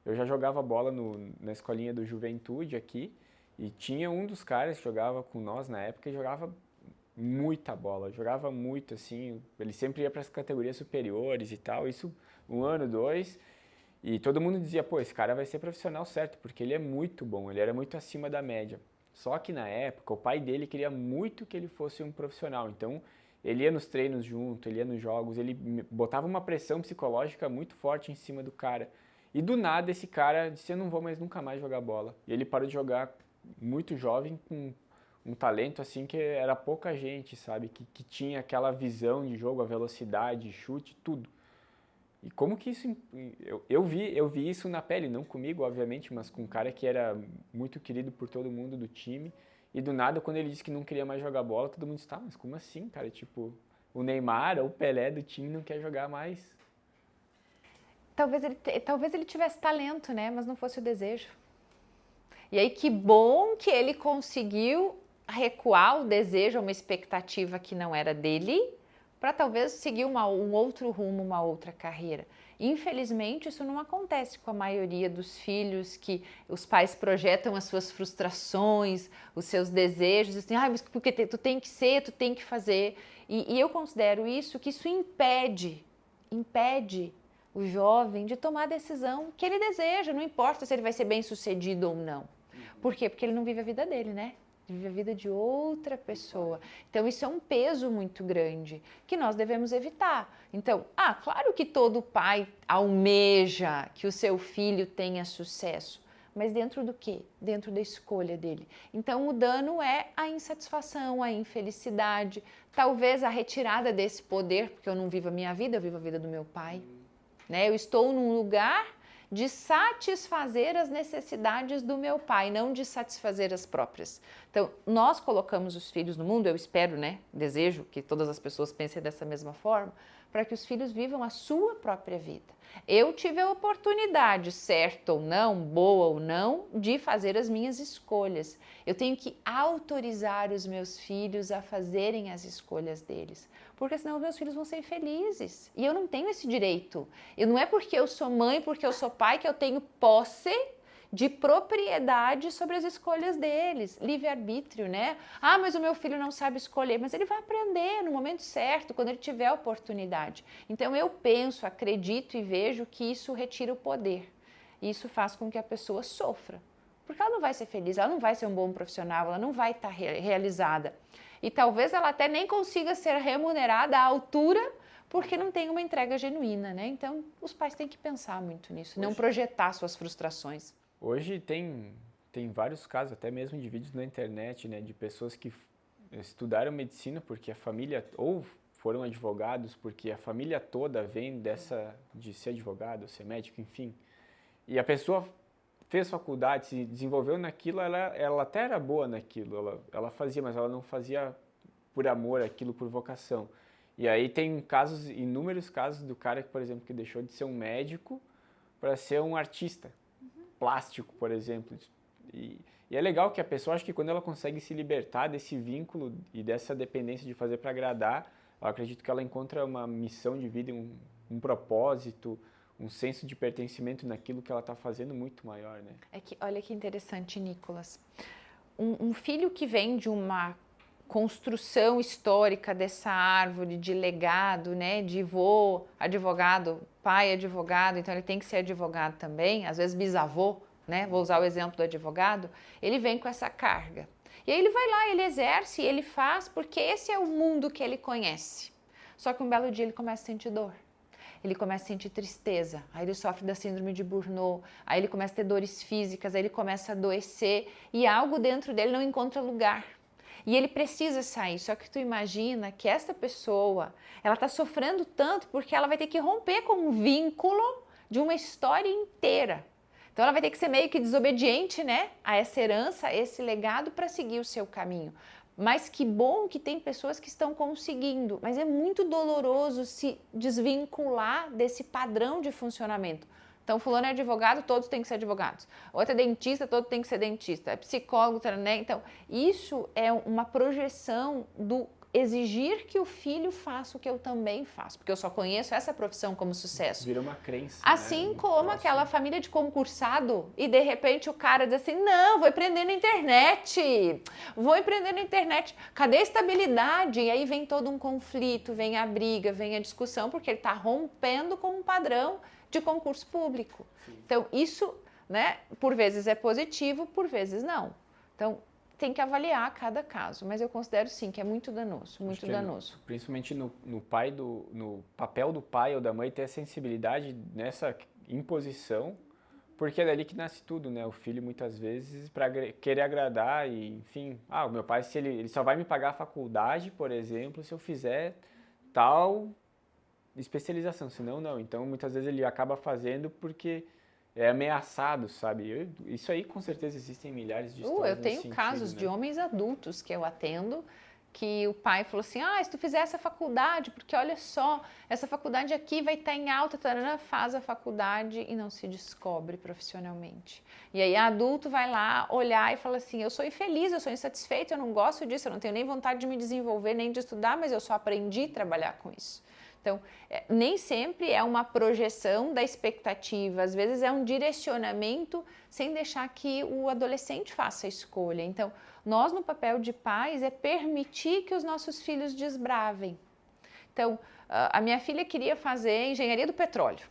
eu já jogava bola na escolinha do Juventude aqui, e tinha um dos caras que jogava com nós na época e jogava muita bola, jogava muito assim, ele sempre ia para as categorias superiores e tal, isso 1 ano, 2, e todo mundo dizia, pô, esse cara vai ser profissional certo, porque ele é muito bom, ele era muito acima da média. Só que na época, o pai dele queria muito que ele fosse um profissional, então ele ia nos treinos junto, ele ia nos jogos, ele botava uma pressão psicológica muito forte em cima do cara. E do nada esse cara disse, eu não vou mais nunca mais jogar bola. E ele parou de jogar muito jovem, com um talento assim que era pouca gente, sabe? Que tinha aquela visão de jogo, a velocidade, chute, tudo. E como que isso... Eu vi isso na pele, não comigo, obviamente, mas com um cara que era muito querido por todo mundo do time. E do nada, quando ele disse que não queria mais jogar bola, todo mundo disse, tá, mas como assim, cara? Tipo, o Neymar ou o Pelé do time não quer jogar mais. Talvez ele tivesse talento, né? Mas não fosse o desejo. E aí, que bom que ele conseguiu recuar o desejo, uma expectativa que não era dele, para talvez seguir um outro rumo, uma outra carreira. Infelizmente, isso não acontece com a maioria dos filhos, que os pais projetam as suas frustrações, os seus desejos, assim, mas porque tu tem que ser, tu tem que fazer. E eu considero isso, que isso impede o jovem de tomar a decisão que ele deseja, não importa se ele vai ser bem sucedido ou não. Por quê? Porque ele não vive a vida dele, né? Ele vive a vida de outra pessoa. Então isso é um peso muito grande que nós devemos evitar. Então, claro que todo pai almeja que o seu filho tenha sucesso, mas dentro do quê? Dentro da escolha dele. Então o dano é a insatisfação, a infelicidade, talvez a retirada desse poder, porque eu não vivo a minha vida, eu vivo a vida do meu pai. Né? Eu estou num lugar de satisfazer as necessidades do meu pai, não de satisfazer as próprias. Então, nós colocamos os filhos no mundo, eu espero, né? Desejo que todas as pessoas pensem dessa mesma forma, para que os filhos vivam a sua própria vida. Eu tive a oportunidade, certa ou não, boa ou não, de fazer as minhas escolhas. Eu tenho que autorizar os meus filhos a fazerem as escolhas deles, porque senão os meus filhos vão ser infelizes. E eu não tenho esse direito. E não é porque eu sou mãe, porque eu sou pai, que eu tenho posse de propriedade sobre as escolhas deles, livre-arbítrio, né? Mas o meu filho não sabe escolher, mas ele vai aprender no momento certo, quando ele tiver a oportunidade. Então eu penso, acredito e vejo que isso retira o poder. Isso faz com que a pessoa sofra, porque ela não vai ser feliz, ela não vai ser um bom profissional, ela não vai estar realizada. E talvez ela até nem consiga ser remunerada à altura, porque não tem uma entrega genuína, né? Então os pais têm que pensar muito nisso, não projetar suas frustrações. Hoje tem vários casos, até mesmo de vídeos na internet, né, de pessoas que estudaram medicina porque a família, ou foram advogados porque a família toda vem de ser advogado, ser médico, enfim. E a pessoa fez faculdade, se desenvolveu naquilo, ela até era boa naquilo, ela fazia, mas ela não fazia por amor aquilo, por vocação. E aí tem inúmeros casos do cara que, por exemplo, que deixou de ser um médico para ser um artista plástico, por exemplo. E é legal que a pessoa, acho que quando ela consegue se libertar desse vínculo e dessa dependência de fazer para agradar, eu acredito que ela encontra uma missão de vida, um propósito, um senso de pertencimento naquilo que ela está fazendo muito maior, né? Olha que interessante, Nicolas. Um filho que vem de uma construção histórica dessa árvore de legado, né, de vô, advogado, pai advogado, então ele tem que ser advogado também, às vezes bisavô, né, vou usar o exemplo do advogado, ele vem com essa carga. E aí ele vai lá, ele exerce, ele faz, porque esse é o mundo que ele conhece. Só que um belo dia ele começa a sentir dor. Ele começa a sentir tristeza, aí ele sofre da síndrome de Burnout, aí ele começa a ter dores físicas, aí ele começa a adoecer e algo dentro dele não encontra lugar. E ele precisa sair, só que tu imagina que essa pessoa, ela está sofrendo tanto porque ela vai ter que romper com um vínculo de uma história inteira. Então ela vai ter que ser meio que desobediente, né, a essa herança, a esse legado para seguir o seu caminho. Mas que bom que tem pessoas que estão conseguindo, mas é muito doloroso se desvincular desse padrão de funcionamento. Então, fulano é advogado, todos têm que ser advogados. Outro é dentista, todos têm que ser dentista. É psicólogo, né? Então, isso é uma projeção do exigir que o filho faça o que eu também faço, porque eu só conheço essa profissão como sucesso. Vira uma crença. Assim, né? Como aquela família de concursado e de repente o cara diz assim, não, vou empreender na internet, cadê a estabilidade? E aí vem todo um conflito, vem a briga, vem a discussão, porque ele está rompendo com um padrão de concurso público. Sim. Então, isso, né, por vezes é positivo, por vezes não. Então, tem que avaliar cada caso, mas eu considero sim que é muito danoso, muito danoso. Principalmente no papel do pai ou da mãe ter sensibilidade nessa imposição, porque é dali que nasce tudo, né? O filho muitas vezes para querer agradar e, enfim, o meu pai se ele só vai me pagar a faculdade, por exemplo, se eu fizer tal especialização, senão não. Então muitas vezes ele acaba fazendo porque é ameaçado, sabe? Isso aí com certeza existem milhares de histórias. Eu tenho casos, né, de homens adultos que eu atendo, que o pai falou assim, se tu fizer essa faculdade, porque olha só, essa faculdade aqui vai estar em alta, tarana, faz a faculdade e não se descobre profissionalmente. E aí adulto vai lá olhar e fala assim, eu sou infeliz, eu sou insatisfeito, eu não gosto disso, eu não tenho nem vontade de me desenvolver, nem de estudar, mas eu só aprendi a trabalhar com isso. Então, nem sempre é uma projeção da expectativa, às vezes é um direcionamento sem deixar que o adolescente faça a escolha. Então, nós no papel de pais é permitir que os nossos filhos desbravem. Então, a minha filha queria fazer engenharia do petróleo.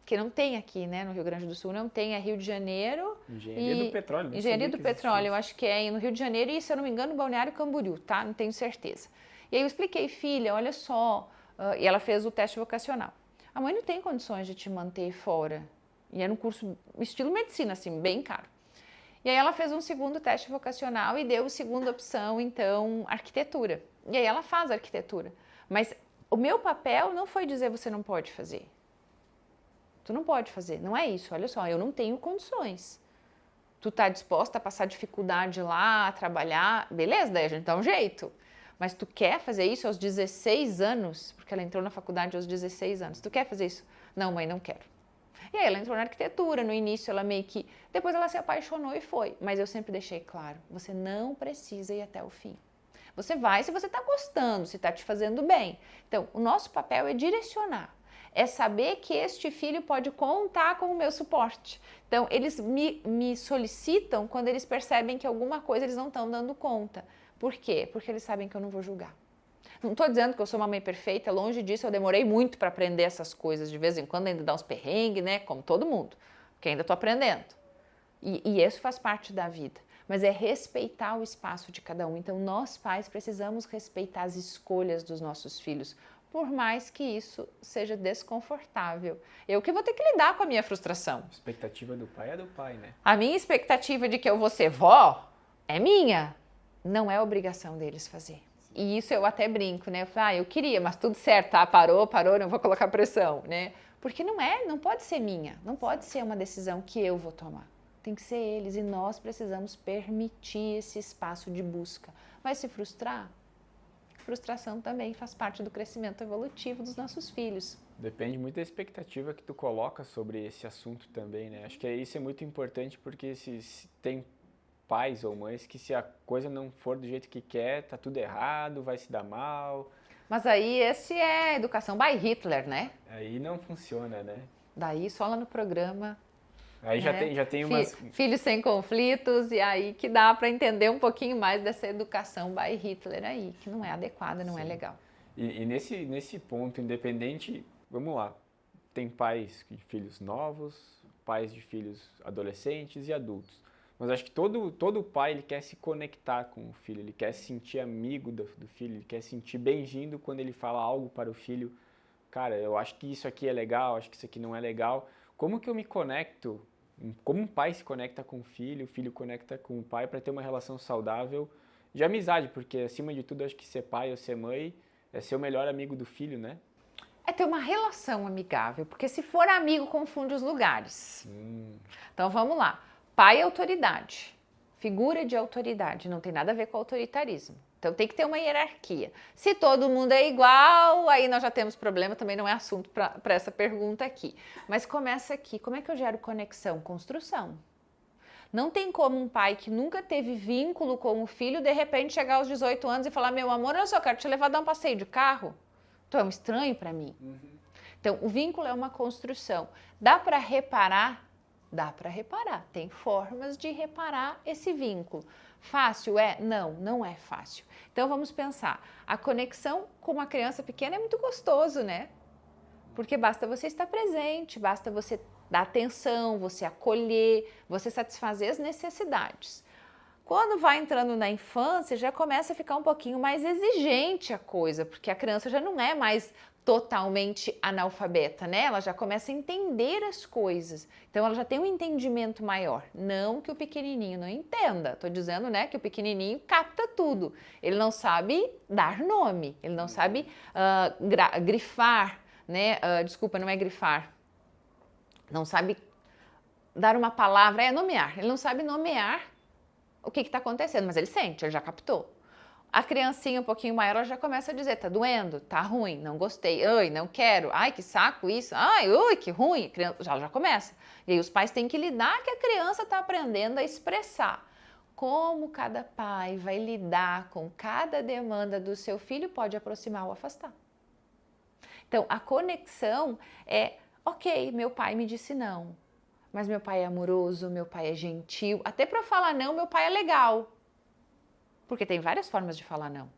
que não tem aqui, né, no Rio Grande do Sul, não tem, é Rio de Janeiro. Engenharia do petróleo. Engenharia do petróleo, eu acho que é no Rio de Janeiro e, se eu não me engano, Balneário Camboriú, tá? Não tenho certeza. E aí eu expliquei, filha, olha só, e ela fez o teste vocacional. A mãe não tem condições de te manter fora. E era um curso estilo medicina, assim, bem caro. E aí ela fez um segundo teste vocacional e deu segunda opção, então, arquitetura. E aí ela faz arquitetura. Mas o meu papel não foi dizer você não pode fazer. Tu não pode fazer, não é isso, olha só, eu não tenho condições. Tu tá disposta a passar dificuldade lá, a trabalhar, beleza, daí a gente dá um jeito. Mas tu quer fazer isso aos 16 anos? Porque ela entrou na faculdade aos 16 anos. Tu quer fazer isso? Não, mãe, não quero. E aí ela entrou na arquitetura, no início ela meio que... Depois ela se apaixonou e foi. Mas eu sempre deixei claro, você não precisa ir até o fim. Você vai se você está gostando, se está te fazendo bem. Então, o nosso papel é direcionar. É saber que este filho pode contar com o meu suporte. Então, eles me solicitam quando eles percebem que alguma coisa eles não estão dando conta. Por quê? Porque eles sabem que eu não vou julgar. Não estou dizendo que eu sou uma mãe perfeita, longe disso, eu demorei muito para aprender essas coisas. De vez em quando ainda dá uns perrengues, né? Como todo mundo, porque ainda estou aprendendo. E isso faz parte da vida. Mas é respeitar o espaço de cada um. Então, nós pais precisamos respeitar as escolhas dos nossos filhos, por mais que isso seja desconfortável. Eu que vou ter que lidar com a minha frustração. A expectativa do pai é do pai, né? A minha expectativa de que eu vou ser vó é minha. Não é obrigação deles fazer. E isso eu até brinco, né? Eu falo, eu queria, mas tudo certo, tá? Parou, não vou colocar pressão, né? Porque não pode ser minha, não pode ser uma decisão que eu vou tomar. Tem que ser eles e nós precisamos permitir esse espaço de busca. Vai se frustrar? Frustração também faz parte do crescimento evolutivo dos nossos filhos. Depende muito da expectativa que tu coloca sobre esse assunto também, né? Acho que isso é muito importante porque se tem pais ou mães que se a coisa não for do jeito que quer, tá tudo errado, vai se dar mal. Mas aí esse é educação by Hitler, né? Aí não funciona, né? Daí só lá no programa... Aí já tem umas... Filhos sem conflitos, e aí que dá para entender um pouquinho mais dessa educação by Hitler aí, que não é adequada, não é legal. E nesse ponto, independente, vamos lá, tem pais de filhos novos, pais de filhos adolescentes e adultos. Mas acho que todo pai ele quer se conectar com o filho, ele quer se sentir amigo do filho, ele quer se sentir bem-vindo quando ele fala algo para o filho. Cara, eu acho que isso aqui é legal, acho que isso aqui não é legal. Como que eu me conecto? Como um pai se conecta com o filho conecta com o pai para ter uma relação saudável de amizade, porque acima de tudo acho que ser pai ou ser mãe é ser o melhor amigo do filho, né? É ter uma relação amigável, porque se for amigo confunde os lugares. Então vamos lá, pai é autoridade, figura de autoridade, não tem nada a ver com autoritarismo. Então tem que ter uma hierarquia. Se todo mundo é igual, aí nós já temos problema, também não é assunto para essa pergunta aqui. Mas começa aqui, como é que eu gero conexão? Construção. Não tem como um pai que nunca teve vínculo com o filho, de repente chegar aos 18 anos e falar, meu amor, olha só, quero te levar a dar um passeio de carro. Tu é um estranho para mim. Então o vínculo é uma construção. Dá para reparar? Dá para reparar. Tem formas de reparar esse vínculo. Fácil é? Não, não é fácil. Então vamos pensar, a conexão com uma criança pequena é muito gostoso, né? Porque basta você estar presente, basta você dar atenção, você acolher, você satisfazer as necessidades. Quando vai entrando na infância, já começa a ficar um pouquinho mais exigente a coisa, porque a criança já não é mais totalmente analfabeta, né? Ela já começa a entender as coisas. Então, ela já tem um entendimento maior. Não que o pequenininho não entenda. Tô dizendo, né, que o pequenininho capta tudo. Ele não sabe dar nome. Ele não sabe grifar, né? Desculpa, não é grifar. Não sabe dar uma palavra, é nomear. Ele não sabe nomear o que está acontecendo, mas ele sente, ele já captou. A criancinha um pouquinho maior, ela já começa a dizer, tá doendo, tá ruim, não gostei, ai, não quero, ai, que saco isso, ai, ui, que ruim, a criança já começa. E aí os pais têm que lidar que a criança está aprendendo a expressar. Como cada pai vai lidar com cada demanda do seu filho pode aproximar ou afastar. Então, a conexão é, ok, meu pai me disse não, mas meu pai é amoroso, meu pai é gentil, até para falar não, meu pai é legal. Porque tem várias formas de falar não,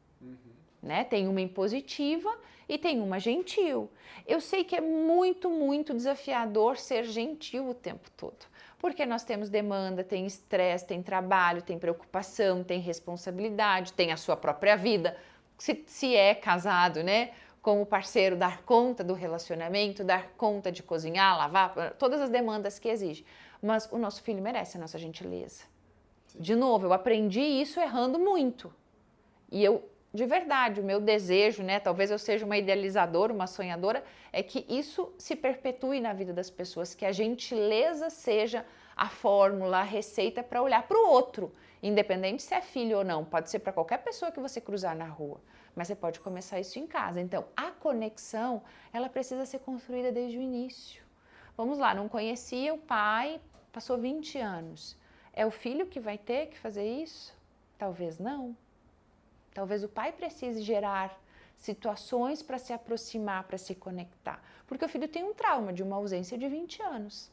né? Tem uma impositiva e tem uma gentil. Eu sei que é muito, muito desafiador ser gentil o tempo todo, porque nós temos demanda, tem estresse, tem trabalho, tem preocupação, tem responsabilidade, tem a sua própria vida. Se é casado, né, com o parceiro, dar conta do relacionamento, dar conta de cozinhar, lavar, todas as demandas que exige. Mas o nosso filho merece a nossa gentileza. Sim. De novo, eu aprendi isso errando muito. E eu, de verdade, o meu desejo, né, talvez eu seja uma idealizadora, uma sonhadora, é que isso se perpetue na vida das pessoas, que a gentileza seja a fórmula, a receita para olhar para o outro, independente se é filho ou não, pode ser para qualquer pessoa que você cruzar na rua, mas você pode começar isso em casa. Então, a conexão, ela precisa ser construída desde o início. Vamos lá, não conhecia o pai, passou 20 anos. É o filho que vai ter que fazer isso? Talvez não. Talvez o pai precise gerar situações para se aproximar, para se conectar. Porque o filho tem um trauma de uma ausência de 20 anos.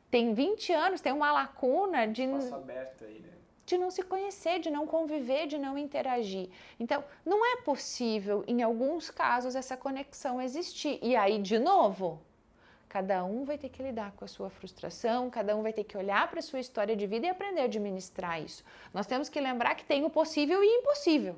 Tem 20 anos, tem uma lacuna de... Espaço aberto aí, né? De não se conhecer, de não conviver, de não interagir. Então, não é possível, em alguns casos, essa conexão existir. E aí, de novo, cada um vai ter que lidar com a sua frustração, cada um vai ter que olhar para a sua história de vida e aprender a administrar isso. Nós temos que lembrar que tem o possível e o impossível.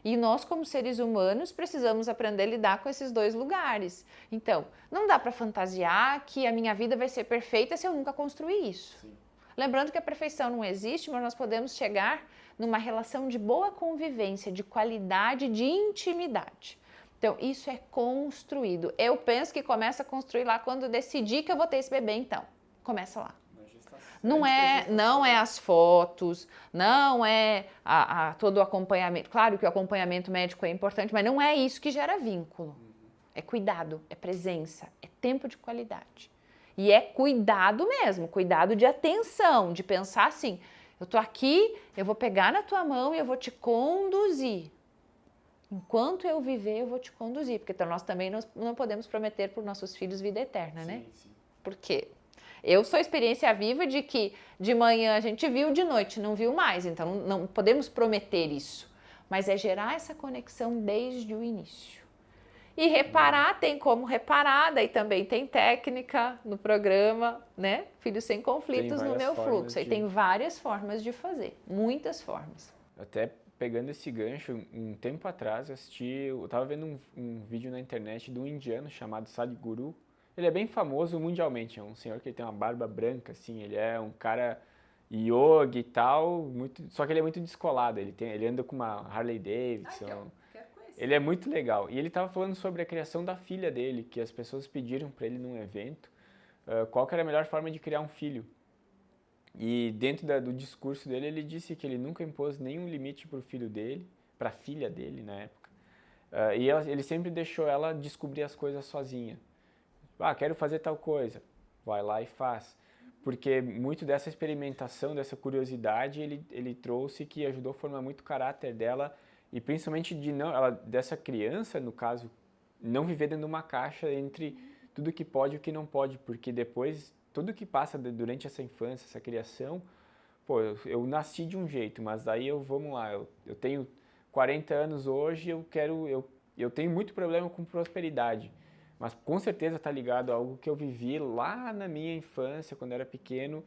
E nós, como seres humanos, precisamos aprender a lidar com esses dois lugares. Então, não dá para fantasiar que a minha vida vai ser perfeita se eu nunca construir isso. Sim. Lembrando que a perfeição não existe, mas nós podemos chegar numa relação de boa convivência, de qualidade, de intimidade. Então, isso é construído. Eu penso que começa a construir lá quando decidir que eu vou ter esse bebê, então. Começa lá. Não é as fotos, não é todo o acompanhamento. Claro que o acompanhamento médico é importante, mas não é isso que gera vínculo. É cuidado, é presença, é tempo de qualidade. E é cuidado mesmo, cuidado de atenção, de pensar assim, eu tô aqui, eu vou pegar na tua mão e eu vou te conduzir. Enquanto eu viver, eu vou te conduzir. Porque então, nós também não podemos prometer para os nossos filhos vida eterna, né? Sim. Por quê? Eu sou experiência viva de que de manhã a gente viu, de noite não viu mais. Então, não podemos prometer isso. Mas é gerar essa conexão desde o início. E reparar, tem como reparar, daí também tem técnica no programa, né? Filhos sem conflitos no meu fluxo. Aí tem várias formas de fazer, muitas formas. Até pegando esse gancho, um tempo atrás eu estava vendo um vídeo na internet de um indiano chamado Sadhguru. Ele é bem famoso mundialmente, é um senhor que tem uma barba branca, assim, ele é um cara yogi e tal, só que ele é muito descolado, ele anda com uma Harley Davidson. Ele é muito legal. E ele estava falando sobre a criação da filha dele, que as pessoas pediram para ele num evento qual que era a melhor forma de criar um filho. E dentro do discurso dele, ele disse que ele nunca impôs nenhum limite para o filho dele, para a filha dele na época. E ele sempre deixou ela descobrir as coisas sozinha. Quero fazer tal coisa. Vai lá e faz. Porque muito dessa experimentação, dessa curiosidade, ele trouxe que ajudou a formar muito o caráter dela. E principalmente dessa criança, no caso, não viver dentro de uma caixa entre tudo que pode e o que não pode, porque depois, tudo que passa durante essa infância, essa criação, eu nasci de um jeito, mas daí vamos lá, eu tenho 40 anos hoje, eu tenho muito problema com prosperidade, mas com certeza está ligado a algo que eu vivi lá na minha infância, quando eu era pequeno,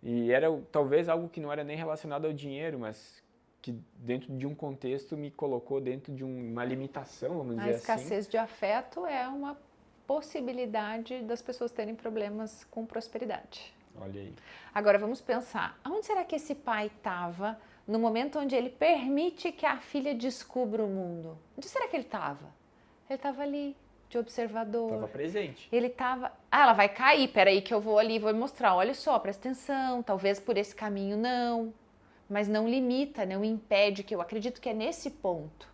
e era talvez algo que não era nem relacionado ao dinheiro, mas que dentro de um contexto me colocou dentro de uma limitação, vamos dizer assim. A escassez de afeto é uma possibilidade das pessoas terem problemas com prosperidade. Olha aí. Agora vamos pensar, aonde será que esse pai estava no momento onde ele permite que a filha descubra o mundo? Onde será que ele estava? Ele estava ali, de observador. Estava presente. Ele estava... ela vai cair, peraí que eu vou ali, vou mostrar, olha só, presta atenção, talvez por esse caminho não. Mas não limita, não impede, que eu acredito que é nesse ponto.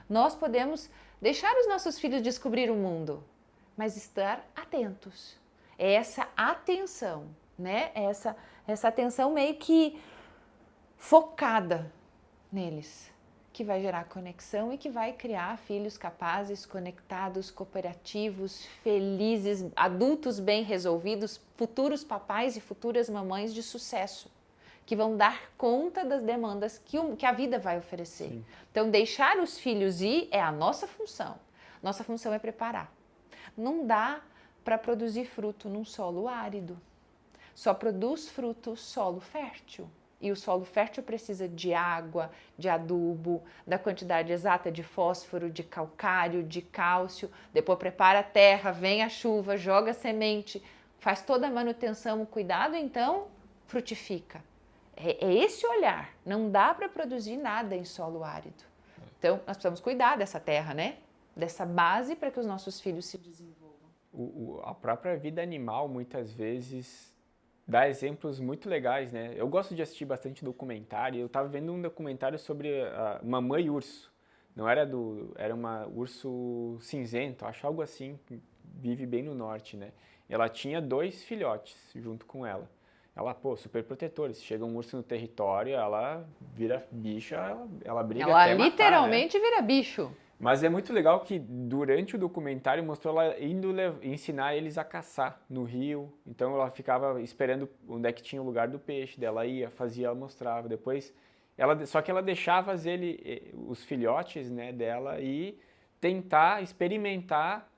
Nós podemos deixar os nossos filhos descobrir o mundo, mas estar atentos. É essa atenção, né? Essa atenção meio que focada neles, que vai gerar conexão e que vai criar filhos capazes, conectados, cooperativos, felizes, adultos bem resolvidos, futuros papais e futuras mamães de sucesso, que vão dar conta das demandas que a vida vai oferecer. Sim. Então, deixar os filhos ir é a nossa função. Nossa função é preparar. Não dá para produzir fruto num solo árido. Só produz fruto solo fértil. E o solo fértil precisa de água, de adubo, da quantidade exata de fósforo, de calcário, de cálcio. Depois prepara a terra, vem a chuva, joga a semente, faz toda a manutenção, o cuidado, então frutifica. É esse olhar. Não dá para produzir nada em solo árido. Então, nós precisamos cuidar dessa terra, né? Dessa base para que os nossos filhos se desenvolvam. A própria vida animal, muitas vezes, dá exemplos muito legais, né? Eu gosto de assistir bastante documentário. Eu estava vendo um documentário sobre uma mãe urso. Não era era uma urso cinzento, acho algo assim, que vive bem no norte, né? E ela tinha 2 filhotes junto com ela. Ela, super protetora. Se chega um urso no território, ela vira bicho, ela briga Ela até matar, literalmente né? vira bicho. Mas é muito legal que durante o documentário mostrou ela indo ensinar eles a caçar no rio. Então ela ficava esperando onde é que tinha o lugar do peixe, dela ia, fazia, ela mostrava. Depois, só que ela deixava os filhotes, né, dela e tentar experimentar.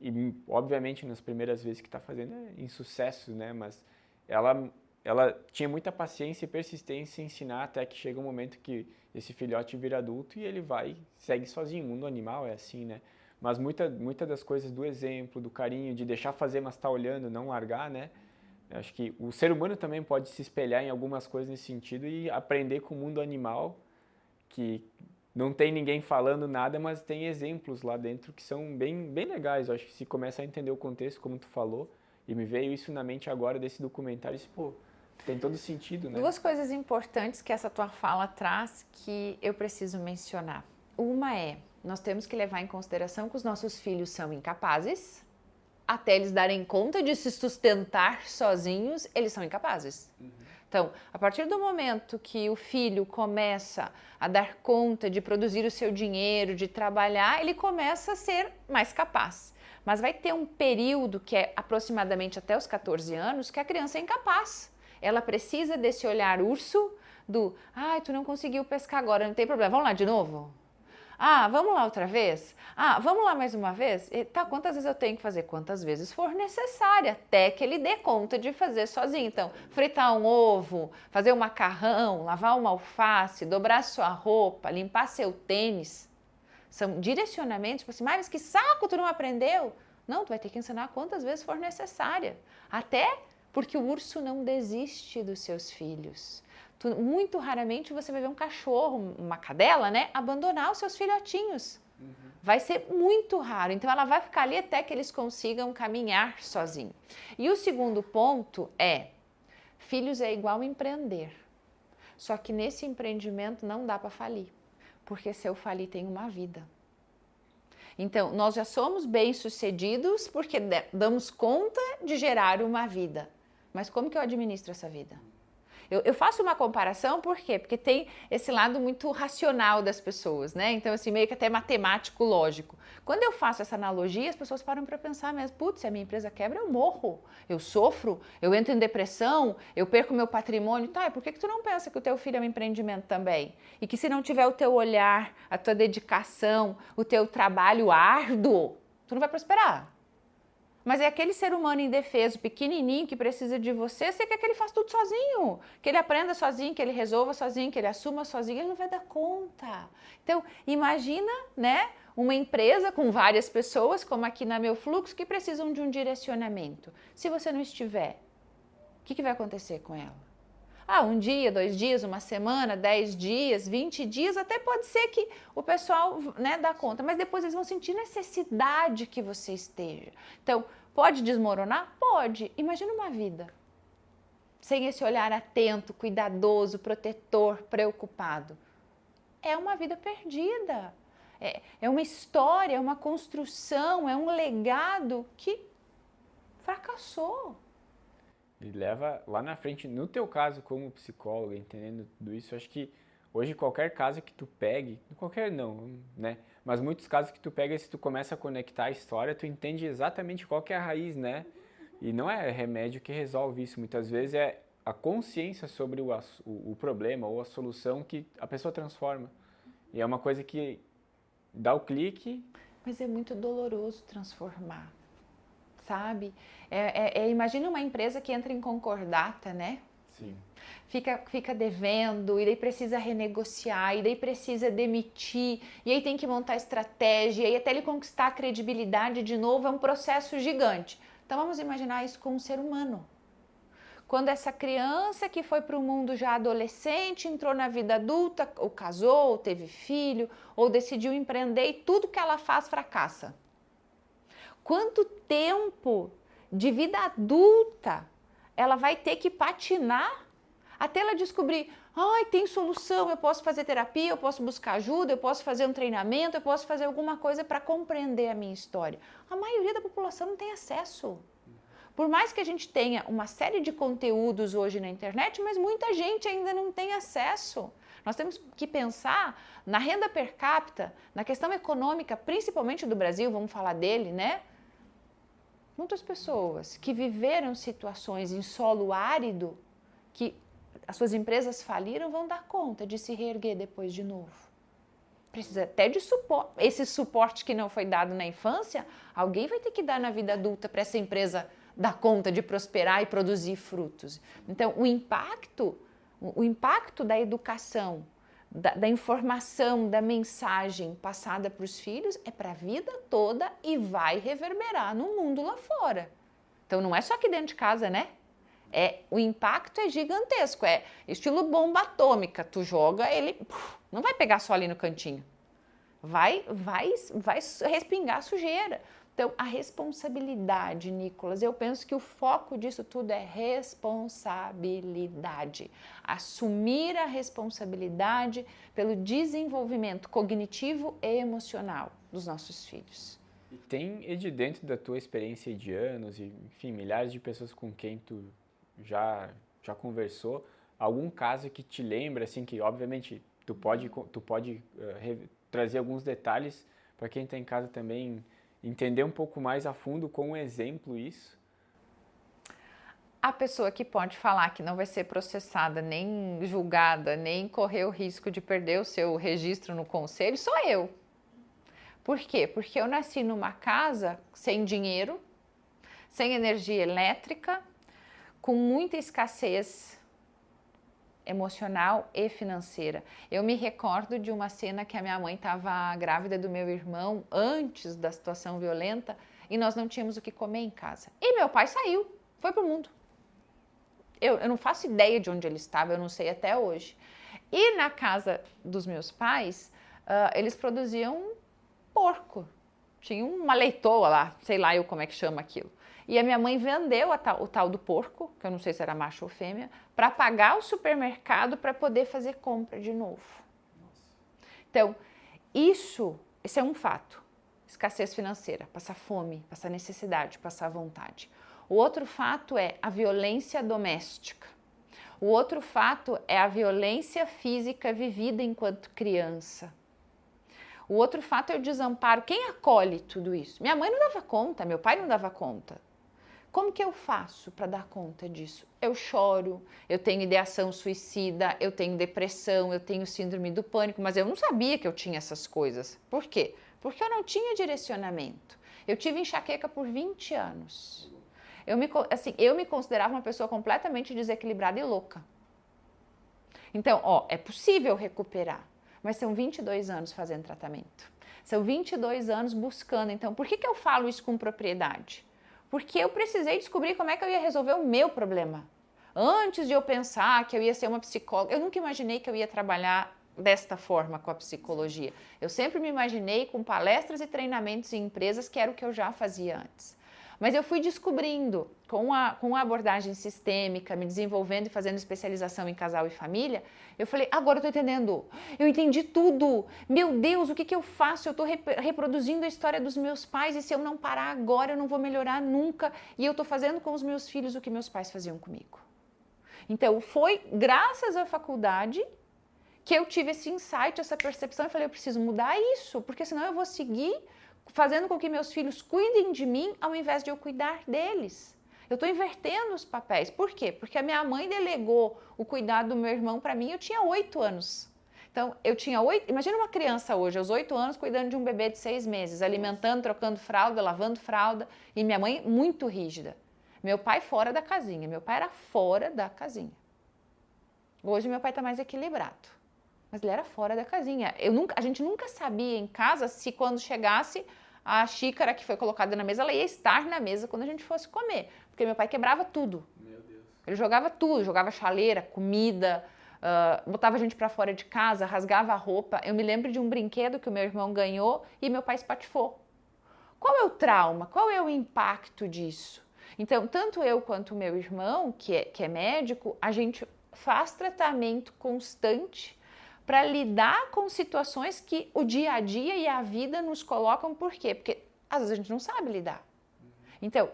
E obviamente nas primeiras vezes que está fazendo é insucesso, né? Mas ela tinha muita paciência e persistência em ensinar até que chega um momento que esse filhote vira adulto e ele segue sozinho. O mundo animal é assim, né? Mas muita das coisas do exemplo, do carinho, de deixar fazer, mas estar olhando, não largar, né? Eu acho que o ser humano também pode se espelhar em algumas coisas nesse sentido e aprender com o mundo animal, que não tem ninguém falando nada, mas tem exemplos lá dentro que são bem, bem legais. Eu acho que se começa a entender o contexto, como tu falou, e me veio isso na mente agora desse documentário, tem todo sentido, né? 2 coisas importantes que essa tua fala traz que eu preciso mencionar. Uma é, nós temos que levar em consideração que os nossos filhos são incapazes, até eles darem conta de se sustentar sozinhos, eles são incapazes. Então, a partir do momento que o filho começa a dar conta de produzir o seu dinheiro, de trabalhar, ele começa a ser mais capaz. Mas vai ter um período que é aproximadamente até os 14 anos que a criança é incapaz. Ela precisa desse olhar urso do, tu não conseguiu pescar agora, não tem problema, vamos lá de novo? Vamos lá outra vez? Vamos lá mais uma vez? Tá, quantas vezes eu tenho que fazer? Quantas vezes for necessária, até que ele dê conta de fazer sozinho. Então, fritar um ovo, fazer um macarrão, lavar uma alface, dobrar sua roupa, limpar seu tênis. São direcionamentos, tipo assim, mas que saco, tu não aprendeu? Não, tu vai ter que ensinar quantas vezes for necessária. Até porque o urso não desiste dos seus filhos. Muito raramente você vai ver um cachorro, uma cadela, né, abandonar os seus filhotinhos. Vai ser muito raro. Então ela vai ficar ali até que eles consigam caminhar sozinho. E o segundo ponto é, filhos é igual empreender. Só que nesse empreendimento não dá para falir. Porque se eu falir tem uma vida. Então, nós já somos bem-sucedidos porque damos conta de gerar uma vida. Mas como que eu administro essa vida? Eu faço uma comparação, por quê? Porque tem esse lado muito racional das pessoas, né? Então, assim, meio que até matemático, lógico. Quando eu faço essa analogia, as pessoas param para pensar mesmo, putz, se a minha empresa quebra, eu morro, eu sofro, eu entro em depressão, eu perco meu patrimônio. Tá, e por que tu não pensa que o teu filho é um empreendimento também? E que se não tiver o teu olhar, a tua dedicação, o teu trabalho árduo, tu não vai prosperar. Mas é aquele ser humano indefeso, pequenininho, que precisa de você quer que ele faça tudo sozinho, que ele aprenda sozinho, que ele resolva sozinho, que ele assuma sozinho, ele não vai dar conta. Então, imagina, né, uma empresa com várias pessoas, como aqui na Meu Fluxo, que precisam de um direcionamento. Se você não estiver, o que vai acontecer com ela? 1 dia, 2 dias, 1 semana, 10 dias, 20 dias, até pode ser que o pessoal, né, dá conta, mas depois eles vão sentir necessidade que você esteja. Então, pode desmoronar? Pode. Imagina uma vida sem esse olhar atento, cuidadoso, protetor, preocupado. É uma vida perdida. É uma história, é uma construção, é um legado que fracassou. E leva lá na frente, no teu caso como psicóloga, entendendo tudo isso, acho que hoje qualquer caso que tu pegue, qualquer não, né? Mas muitos casos que tu pega, se tu começa a conectar a história, tu entende exatamente qual que é a raiz, né? E não é remédio que resolve isso, muitas vezes é a consciência sobre o problema ou a solução que a pessoa transforma. E é uma coisa que dá o clique Mas é muito doloroso transformar, sabe? Imagina uma empresa que entra em concordata, né? Sim. Fica devendo, e daí precisa renegociar, e daí precisa demitir, e aí tem que montar estratégia, e aí até ele conquistar a credibilidade de novo, é um processo gigante. Então vamos imaginar isso com um ser humano. Quando essa criança que foi para o mundo já adolescente, entrou na vida adulta, ou casou, ou teve filho, ou decidiu empreender e tudo que ela faz fracassa. Quanto tempo de vida adulta ela vai ter que patinar até ela descobrir, tem solução, eu posso fazer terapia, eu posso buscar ajuda, eu posso fazer um treinamento, eu posso fazer alguma coisa para compreender a minha história. A maioria da população não tem acesso. Por mais que a gente tenha uma série de conteúdos hoje na internet, mas muita gente ainda não tem acesso. Nós temos que pensar na renda per capita, na questão econômica, principalmente do Brasil, vamos falar dele, né? Muitas pessoas que viveram situações em solo árido, que as suas empresas faliram, vão dar conta de se reerguer depois de novo. Precisa até de suporte. Esse suporte que não foi dado na infância, alguém vai ter que dar na vida adulta para essa empresa dar conta de prosperar e produzir frutos. Então, o impacto da educação, da informação, da mensagem passada para os filhos é para a vida toda e vai reverberar no mundo lá fora. Então, não é só aqui dentro de casa, né? O impacto é gigantesco, é estilo bomba atômica. Tu joga, ele não vai pegar só ali no cantinho. Vai respingar sujeira. Então, a responsabilidade, Nicolas, eu penso que o foco disso tudo é responsabilidade. Assumir a responsabilidade pelo desenvolvimento cognitivo e emocional dos nossos filhos. E tem, Edi, dentro da tua experiência de anos, e, enfim, milhares de pessoas com quem tu já conversou, algum caso que te lembra, assim, que obviamente tu pode trazer alguns detalhes para quem está em casa também entender um pouco mais a fundo com um exemplo isso? A pessoa que pode falar que não vai ser processada, nem julgada, nem correr o risco de perder o seu registro no conselho, sou eu. Por quê? Porque eu nasci numa casa sem dinheiro, sem energia elétrica, com muita escassez emocional e financeira. Eu me recordo de uma cena que a minha mãe estava grávida do meu irmão antes da situação violenta e nós não tínhamos o que comer em casa. E meu pai saiu, foi pro mundo. Eu não faço ideia de onde ele estava, eu não sei até hoje. E na casa dos meus pais, eles produziam porco. Tinha uma leitoa lá, sei lá eu como é que chama aquilo. E a minha mãe vendeu o tal do porco, que eu não sei se era macho ou fêmea, para pagar o supermercado para poder fazer compra de novo. Então, esse é um fato. Escassez financeira, passar fome, passar necessidade, passar vontade. O outro fato é a violência doméstica. O outro fato é a violência física vivida enquanto criança. O outro fato é o desamparo. Quem acolhe tudo isso? Minha mãe não dava conta, meu pai não dava conta. Como que eu faço para dar conta disso? Eu choro, eu tenho ideação suicida, eu tenho depressão, eu tenho síndrome do pânico, mas eu não sabia que eu tinha essas coisas. Por quê? Porque eu não tinha direcionamento. Eu tive enxaqueca por 20 anos. Eu me considerava uma pessoa completamente desequilibrada e louca. Então, é possível recuperar, mas são 22 anos fazendo tratamento. São 22 anos buscando. Então, por que eu falo isso com propriedade? Porque eu precisei descobrir como é que eu ia resolver o meu problema. Antes de eu pensar que eu ia ser uma psicóloga, eu nunca imaginei que eu ia trabalhar desta forma com a psicologia. Eu sempre me imaginei com palestras e treinamentos em empresas, que era o que eu já fazia antes. Mas eu fui descobrindo, com a abordagem sistêmica, me desenvolvendo e fazendo especialização em casal e família, eu falei, agora eu estou entendendo, eu entendi tudo, meu Deus, o que eu faço? Eu estou reproduzindo a história dos meus pais e se eu não parar agora eu não vou melhorar nunca e eu estou fazendo com os meus filhos o que meus pais faziam comigo. Então foi graças à faculdade que eu tive esse insight, essa percepção e falei, eu preciso mudar isso, porque senão eu vou seguir fazendo com que meus filhos cuidem de mim ao invés de eu cuidar deles. Eu estou invertendo os papéis. Por quê? Porque a minha mãe delegou o cuidado do meu irmão para mim, eu tinha 8 anos. Então, eu tinha 8, imagina uma criança hoje, aos 8 anos, cuidando de um bebê de 6 meses, alimentando, trocando fralda, lavando fralda, e minha mãe muito rígida. Meu pai fora da casinha, meu pai era fora da casinha. Hoje meu pai está mais equilibrado, mas ele era fora da casinha. A gente nunca sabia em casa se quando chegasse a xícara que foi colocada na mesa, ela ia estar na mesa quando a gente fosse comer, porque meu pai quebrava tudo. Meu Deus. Ele jogava tudo, jogava chaleira, comida, botava a gente para fora de casa, rasgava a roupa. Eu me lembro de um brinquedo que o meu irmão ganhou e meu pai espatifou. Qual é o trauma? Qual é o impacto disso? Então, tanto eu quanto o meu irmão, que é médico, a gente faz tratamento constante para lidar com situações que o dia a dia e a vida nos colocam. Por quê? Porque às vezes a gente não sabe lidar. Então,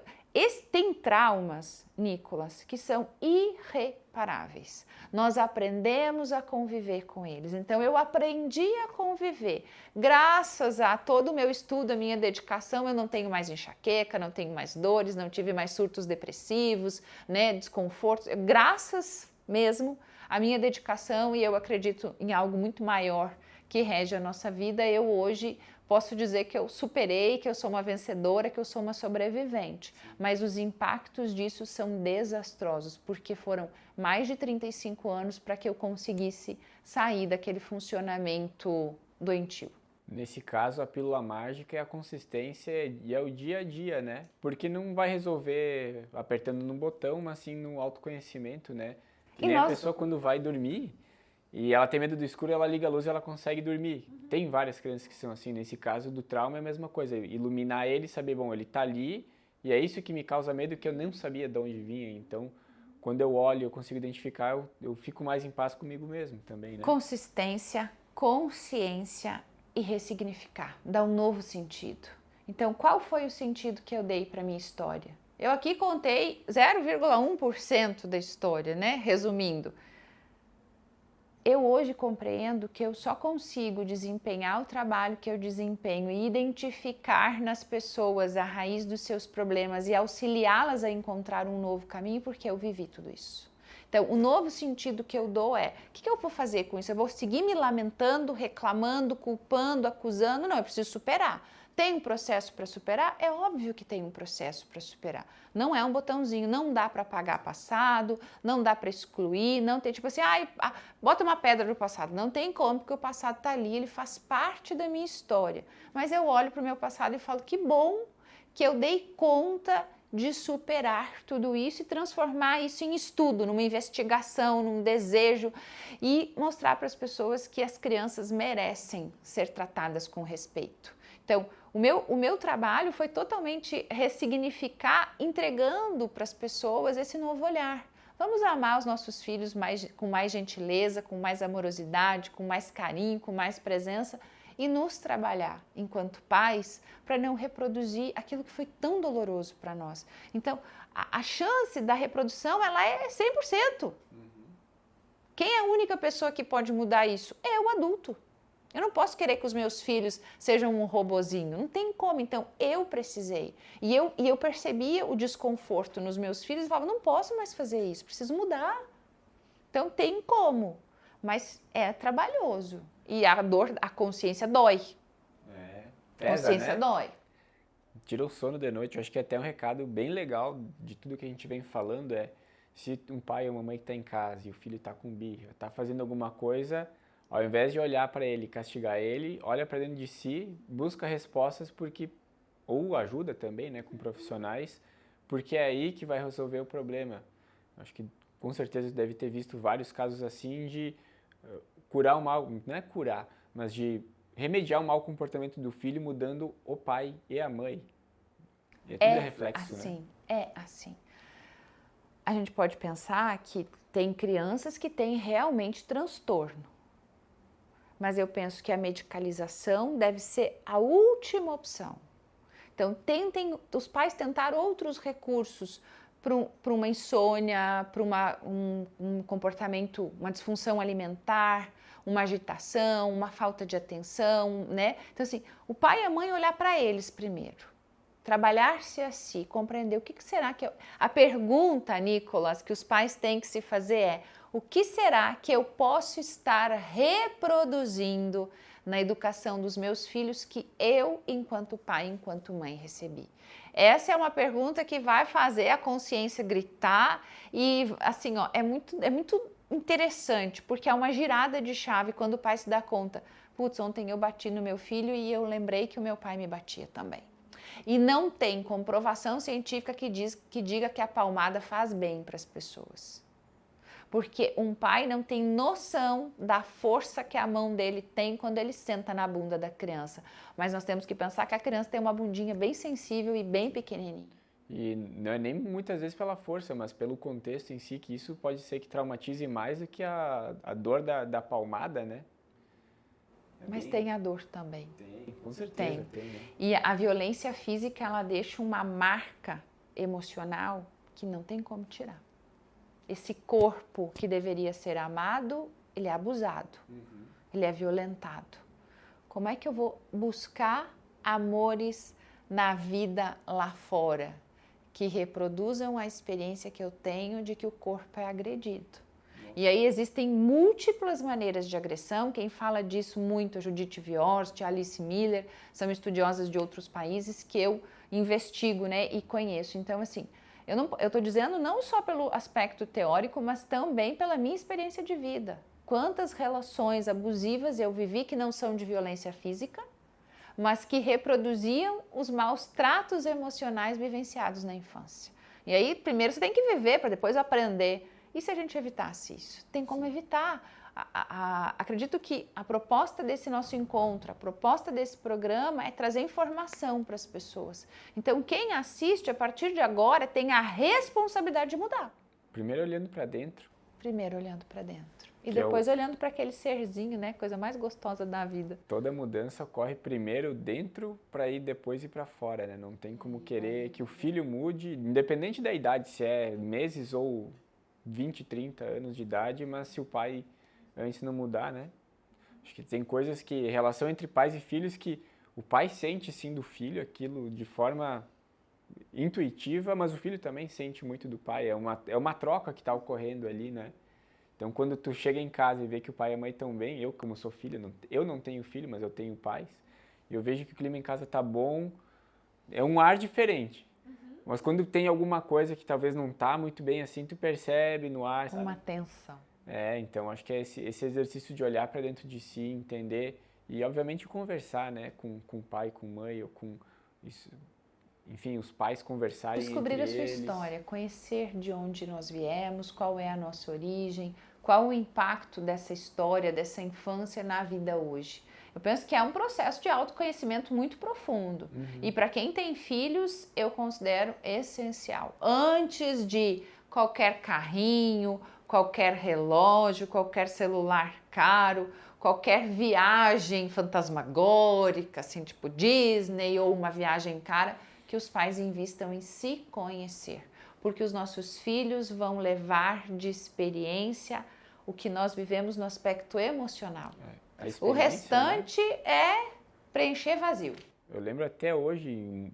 tem traumas, Nicolas, que são irreparáveis. Nós aprendemos a conviver com eles. Então, eu aprendi a conviver. Graças a todo o meu estudo, a minha dedicação, eu não tenho mais enxaqueca, não tenho mais dores, não tive mais surtos depressivos, né, desconfortos. Graças mesmo à minha dedicação, e eu acredito em algo muito maior que rege a nossa vida, eu hoje posso dizer que eu superei, que eu sou uma vencedora, que eu sou uma sobrevivente. Mas os impactos disso são desastrosos, porque foram mais de 35 anos para que eu conseguisse sair daquele funcionamento doentio. Nesse caso, a pílula mágica é a consistência e é o dia a dia, né? Porque não vai resolver apertando no botão, mas sim no autoconhecimento, né? Que nem a pessoa quando vai dormir e ela tem medo do escuro, ela liga a luz e ela consegue dormir. Tem várias crianças que são assim. Nesse caso do trauma é a mesma coisa. Iluminar ele e saber, bom, ele tá ali e é isso que me causa medo, que eu não sabia de onde vinha. Então, quando eu olho, eu consigo identificar, eu fico mais em paz comigo mesmo também, né? Consistência, consciência e ressignificar. Dá um novo sentido. Então, qual foi o sentido que eu dei para minha história? Eu aqui contei 0,1% da história, né? Resumindo. Eu hoje compreendo que eu só consigo desempenhar o trabalho que eu desempenho e identificar nas pessoas a raiz dos seus problemas e auxiliá-las a encontrar um novo caminho porque eu vivi tudo isso. Então, o novo sentido que eu dou é, o que eu vou fazer com isso? Eu vou seguir me lamentando, reclamando, culpando, acusando? Não, eu preciso superar. Tem um processo para superar? É óbvio que tem um processo para superar. Não é um botãozinho, não dá para apagar passado, não dá para excluir, não tem tipo assim, bota uma pedra no passado. Não tem como, porque o passado está ali, ele faz parte da minha história. Mas eu olho para o meu passado e falo, que bom que eu dei conta de superar tudo isso e transformar isso em estudo, numa investigação, num desejo e mostrar para as pessoas que as crianças merecem ser tratadas com respeito. Então, o meu trabalho foi totalmente ressignificar, entregando para as pessoas esse novo olhar. Vamos amar os nossos filhos com mais gentileza, com mais amorosidade, com mais carinho, com mais presença e nos trabalhar enquanto pais para não reproduzir aquilo que foi tão doloroso para nós. Então, a chance da reprodução ela é 100%. Quem é a única pessoa que pode mudar isso? É o adulto. Eu não posso querer que os meus filhos sejam um robozinho, não tem como. Então, eu precisei. E eu percebia o desconforto nos meus filhos e falava, não posso mais fazer isso, preciso mudar. Então, tem como, mas é trabalhoso. E a dor, a consciência dói. Pesa, consciência né? dói. Tira o sono de noite. Eu acho que até um recado bem legal de tudo que a gente vem falando é, se um pai ou uma mãe que está em casa e o filho está com birra, está fazendo alguma coisa, ao invés de olhar para ele e castigar ele, olha para dentro de si, busca respostas ou ajuda também, né, com profissionais, porque é aí que vai resolver o problema. Acho que com certeza deve ter visto vários casos assim de curar o mal, não é curar, mas de remediar o mau comportamento do filho mudando o pai e a mãe. E tudo é reflexo, assim, né? É assim. A gente pode pensar que tem crianças que têm realmente transtorno. Mas eu penso que a medicalização deve ser a última opção. Então, os pais tentar outros recursos para uma insônia, para um comportamento, uma disfunção alimentar, uma agitação, uma falta de atenção, né? Então, assim, o pai e a mãe olhar para eles primeiro. Trabalhar-se a si, compreender o que será que... A pergunta, Nicolas, que os pais têm que se fazer é, O que será que eu posso estar reproduzindo na educação dos meus filhos que eu, enquanto pai, enquanto mãe, recebi? Essa é uma pergunta que vai fazer a consciência gritar e, assim, ó, é muito interessante, porque é uma girada de chave quando o pai se dá conta. Putz, ontem eu bati no meu filho e eu lembrei que o meu pai me batia também. E não tem comprovação científica que diga que a palmada faz bem para as pessoas. Porque um pai não tem noção da força que a mão dele tem quando ele senta na bunda da criança. Mas nós temos que pensar que a criança tem uma bundinha bem sensível e bem pequenininha. E não é nem muitas vezes pela força, mas pelo contexto em si, que isso pode ser que traumatize mais do que a dor da palmada, né? Mas tem a dor também. Tem, com certeza tem, né? E a violência física, ela deixa uma marca emocional que não tem como tirar. Esse corpo que deveria ser amado, ele é abusado, ele é violentado. Como é que eu vou buscar amores na vida lá fora que reproduzam a experiência que eu tenho de que o corpo é agredido? E aí existem múltiplas maneiras de agressão. Quem fala disso muito é Judith Viorst, Alice Miller, são estudiosas de outros países que eu investigo, né, e conheço. Então, assim, eu estou dizendo não só pelo aspecto teórico, mas também pela minha experiência de vida. Quantas relações abusivas eu vivi que não são de violência física, mas que reproduziam os maus tratos emocionais vivenciados na infância. E aí, primeiro você tem que viver para depois aprender. E se a gente evitasse isso? Tem como evitar. Acredito que a proposta desse nosso encontro, a proposta desse programa é trazer informação para as pessoas. Então, quem assiste, a partir de agora, tem a responsabilidade de mudar. Primeiro olhando para dentro. Primeiro olhando para dentro. E depois olhando para aquele serzinho, né? Coisa mais gostosa da vida. Toda mudança ocorre primeiro dentro para ir depois ir para fora, né? Não tem como querer que o filho mude, independente da idade, se é meses ou 20, 30 anos de idade, mas se o pai antes não mudar, né? Acho que tem coisas que, relação entre pais e filhos, que o pai sente sim do filho aquilo de forma intuitiva, mas o filho também sente muito do pai. É uma troca que está ocorrendo ali, né? Então, quando tu chega em casa e vê que o pai e a mãe estão bem, eu como sou filho, eu não tenho filho, mas eu tenho pais, e eu vejo que o clima em casa tá bom, é um ar diferente. Mas quando tem alguma coisa que talvez não tá muito bem assim, tu percebe no ar, sabe? Uma tensão. Então acho que é esse exercício de olhar para dentro de si, entender e obviamente conversar, né, com o pai, com a mãe ou com isso, enfim, os pais conversarem Descobrir entre a sua eles. história, conhecer de onde nós viemos, qual é a nossa origem, qual o impacto dessa história, dessa infância na vida hoje. Eu penso que é um processo de autoconhecimento muito profundo. E para quem tem filhos, eu considero essencial. Antes de qualquer carrinho, qualquer relógio, qualquer celular caro, qualquer viagem fantasmagórica, assim, tipo Disney ou uma viagem cara, que os pais invistam em se conhecer. Porque os nossos filhos vão levar de experiência o que nós vivemos no aspecto emocional. O restante, né, é preencher vazio. Eu lembro até hoje,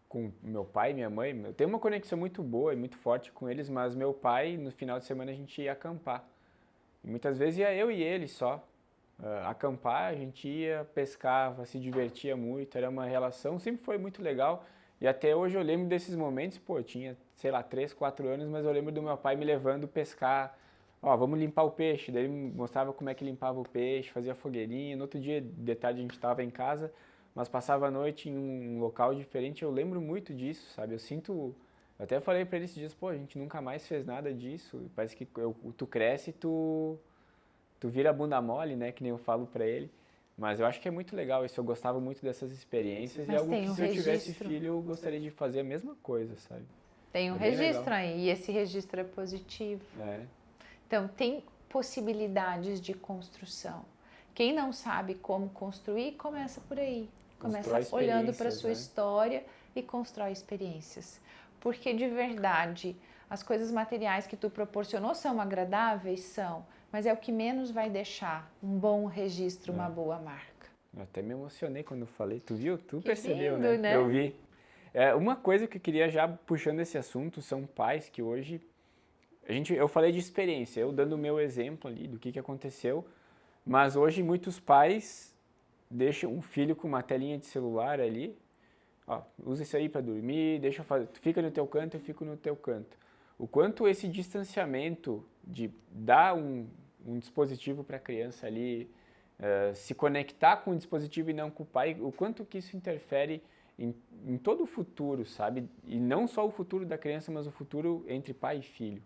com meu pai e minha mãe, eu tenho uma conexão muito boa e muito forte com eles, mas meu pai, no final de semana, a gente ia acampar. E muitas vezes ia eu e ele só. Acampar, a gente ia, pescava, se divertia muito, era uma relação, sempre foi muito legal. E até hoje eu lembro desses momentos, pô, eu tinha, sei lá, 3, 4 anos, mas eu lembro do meu pai me levando pescar. Ó, vamos limpar o peixe. Daí ele me mostrava como é que limpava o peixe, fazia fogueirinha. No outro dia, de tarde, a gente estava em casa, mas passava a noite em um local diferente. Eu lembro muito disso, sabe? Eu até falei para ele esses dias, pô, a gente nunca mais fez nada disso. Parece que tu cresce e tu vira bunda mole, né? Que nem eu falo para ele. Mas eu acho que é muito legal isso. Eu gostava muito dessas experiências. Mas e algo que se eu registro. tivesse filho, eu gostaria de fazer a mesma coisa, sabe? Tem um registro aí, e esse registro é positivo. Então, tem possibilidades de construção. Quem não sabe como construir, começa por aí. Começa olhando para a sua história e constrói experiências. Porque, de verdade, as coisas materiais que tu proporcionou são agradáveis? São. Mas é o que menos vai deixar um bom registro, uma boa marca. Eu até me emocionei quando eu falei. Tu viu? Tu Que percebeu, lindo, né? Eu vi. Uma coisa que eu queria já puxando esse assunto são pais que hoje Eu falei de experiência, eu dando o meu exemplo ali do que aconteceu, mas hoje muitos pais deixam um filho com uma telinha de celular ali, ó, usa isso aí para dormir, deixa eu fazer, tu fica no teu canto, eu fico no teu canto. O quanto esse distanciamento de dar um dispositivo para a criança ali, se conectar com o dispositivo e não com o pai, o quanto que isso interfere em todo o futuro, sabe? E não só o futuro da criança, mas o futuro entre pai e filho.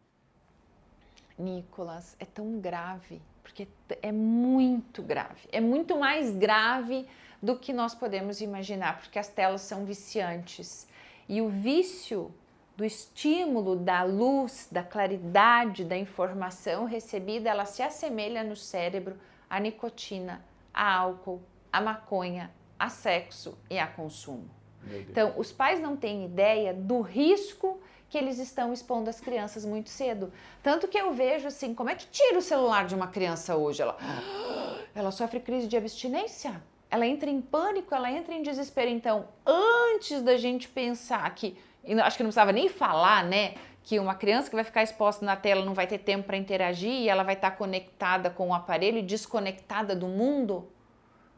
Nicolas, é tão grave, porque é muito grave. É muito mais grave do que nós podemos imaginar, porque as telas são viciantes. E o vício do estímulo, da luz, da claridade, da informação recebida, ela se assemelha no cérebro à nicotina, a álcool, a maconha, a sexo e a consumo. Então, os pais não têm ideia do risco que eles estão expondo as crianças muito cedo. Tanto que eu vejo assim, como é que tira o celular de uma criança hoje? Ela sofre crise de abstinência, ela entra em pânico, ela entra em desespero. Então, antes da gente pensar que, acho que não precisava nem falar, né, que uma criança que vai ficar exposta na tela não vai ter tempo para interagir e ela vai estar conectada com o aparelho e desconectada do mundo,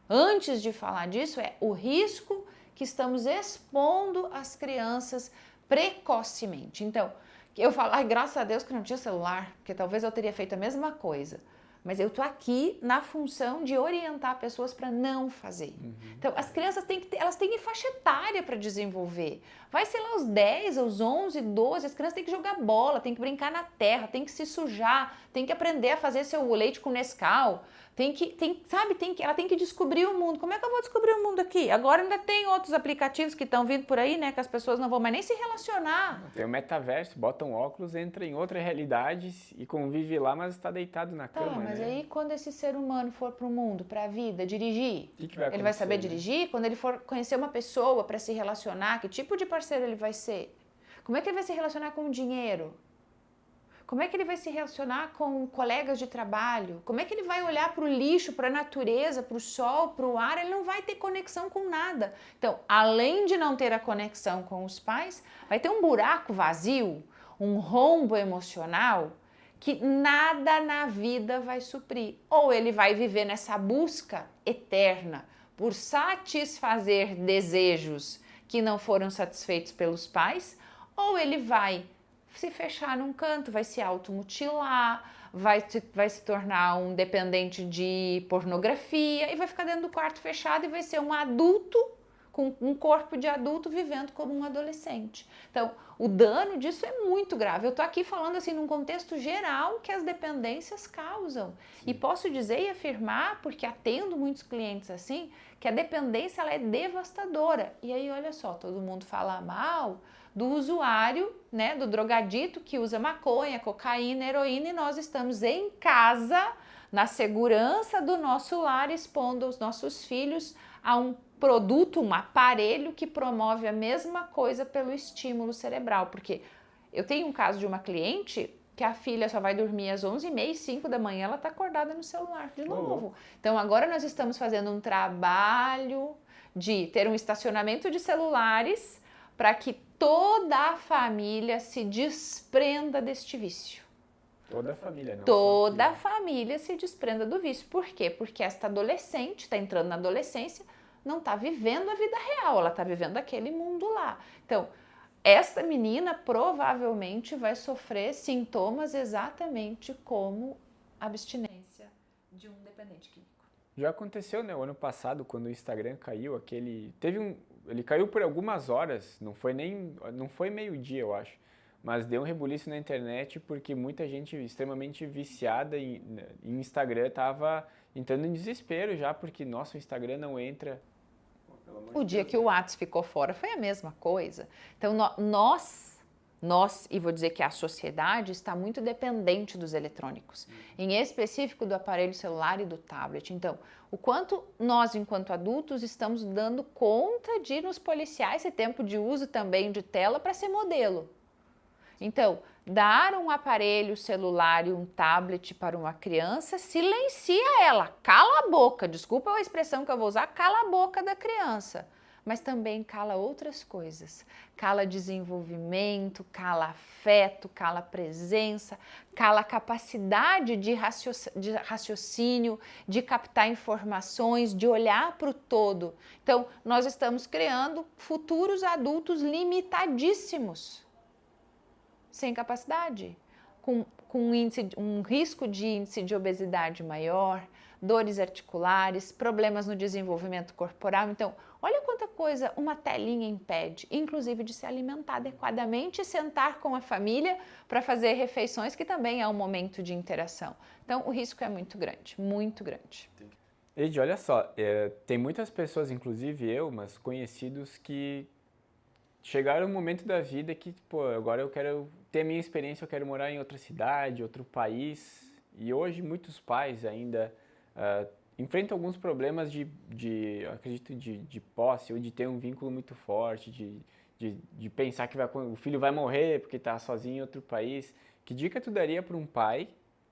antes de falar disso, é o risco que estamos expondo as crianças precocemente. Então, eu falo, graças a Deus que não tinha celular, porque talvez eu teria feito a mesma coisa. Mas eu tô aqui na função de orientar pessoas para não fazer. Então, as crianças elas têm faixa etária para desenvolver. Vai ser lá aos 10, aos 11, 12, as crianças têm que jogar bola, têm que brincar na terra, têm que se sujar, têm que aprender a fazer seu leite com Nescau. Ela tem que descobrir o mundo. Como é que eu vou descobrir o mundo aqui? Agora ainda tem outros aplicativos que estão vindo por aí, né? Que as pessoas não vão mais nem se relacionar. Tem o metaverso, bota um óculos, entra em outra realidade e convive lá, mas está deitado na cama, mas né? aí quando esse ser humano for para o mundo, para a vida, dirigir, ele vai saber dirigir? Quando ele for conhecer uma pessoa para se relacionar, que tipo de parceiro ele vai ser? Como é que ele vai se relacionar com o dinheiro? Como é que ele vai se relacionar com colegas de trabalho? Como é que ele vai olhar para o lixo, para a natureza, para o sol, para o ar? Ele não vai ter conexão com nada. Então, além de não ter a conexão com os pais, vai ter um buraco vazio, um rombo emocional que nada na vida vai suprir. Ou ele vai viver nessa busca eterna por satisfazer desejos que não foram satisfeitos pelos pais, ou ele vai se fechar num canto, vai se automutilar, vai se tornar um dependente de pornografia e vai ficar dentro do quarto fechado e vai ser um adulto com um corpo de adulto vivendo como um adolescente. Então, o dano disso é muito grave. Eu tô aqui falando assim num contexto geral que as dependências causam. Sim. E posso dizer e afirmar, porque atendo muitos clientes assim, que a dependência ela é devastadora. E aí, olha só, todo mundo fala mal do usuário, né, do drogadito que usa maconha, cocaína, heroína, e nós estamos em casa, na segurança do nosso lar, expondo os nossos filhos a um produto, um aparelho que promove a mesma coisa pelo estímulo cerebral. Porque eu tenho um caso de uma cliente que a filha só vai dormir às 11h30, 5 da manhã, ela está acordada no celular de novo. Então agora nós estamos fazendo um trabalho de ter um estacionamento de celulares para que toda a família se desprenda deste vício. Toda a família, não? Toda a família se desprenda do vício. Por quê? Porque esta adolescente está entrando na adolescência, não está vivendo a vida real, ela está vivendo aquele mundo lá. Então, esta menina provavelmente vai sofrer sintomas exatamente como abstinência de um dependente químico. Já aconteceu, né? O ano passado, quando o Instagram caiu, ele caiu por algumas horas, não foi meio-dia, eu acho, mas deu um rebuliço na internet porque muita gente extremamente viciada em Instagram estava entrando em desespero já, porque, nossa, o Instagram não entra. O dia que o WhatsApp ficou fora foi a mesma coisa. Então, nós, e vou dizer que a sociedade está muito dependente dos eletrônicos, em específico do aparelho celular e do tablet. Então, o quanto nós, enquanto adultos, estamos dando conta de nos policiar esse tempo de uso também de tela para ser modelo. Então, dar um aparelho celular e um tablet para uma criança silencia ela, cala a boca, desculpa a expressão que eu vou usar, cala a boca da criança. mas também cala outras coisas. Cala desenvolvimento, cala afeto, cala presença, cala capacidade de raciocínio, de captar informações, de olhar para o todo. Então, nós estamos criando futuros adultos limitadíssimos, sem capacidade, com um risco de índice de obesidade maior, dores articulares, problemas no desenvolvimento corporal. Então, olha quanta coisa uma telinha impede, inclusive de se alimentar adequadamente e sentar com a família para fazer refeições, que também é um momento de interação. Então, o risco é muito grande, muito grande. Ed, olha só, tem muitas pessoas, inclusive eu, mas conhecidos, que chegaram um momento da vida que, pô, agora eu quero ter a minha experiência, eu quero morar em outra cidade, outro país. E hoje muitos pais ainda enfrentam alguns problemas eu acredito, de posse ou de ter um vínculo muito forte, de pensar que o filho vai morrer porque está sozinho em outro país. Que dica tu daria para um pai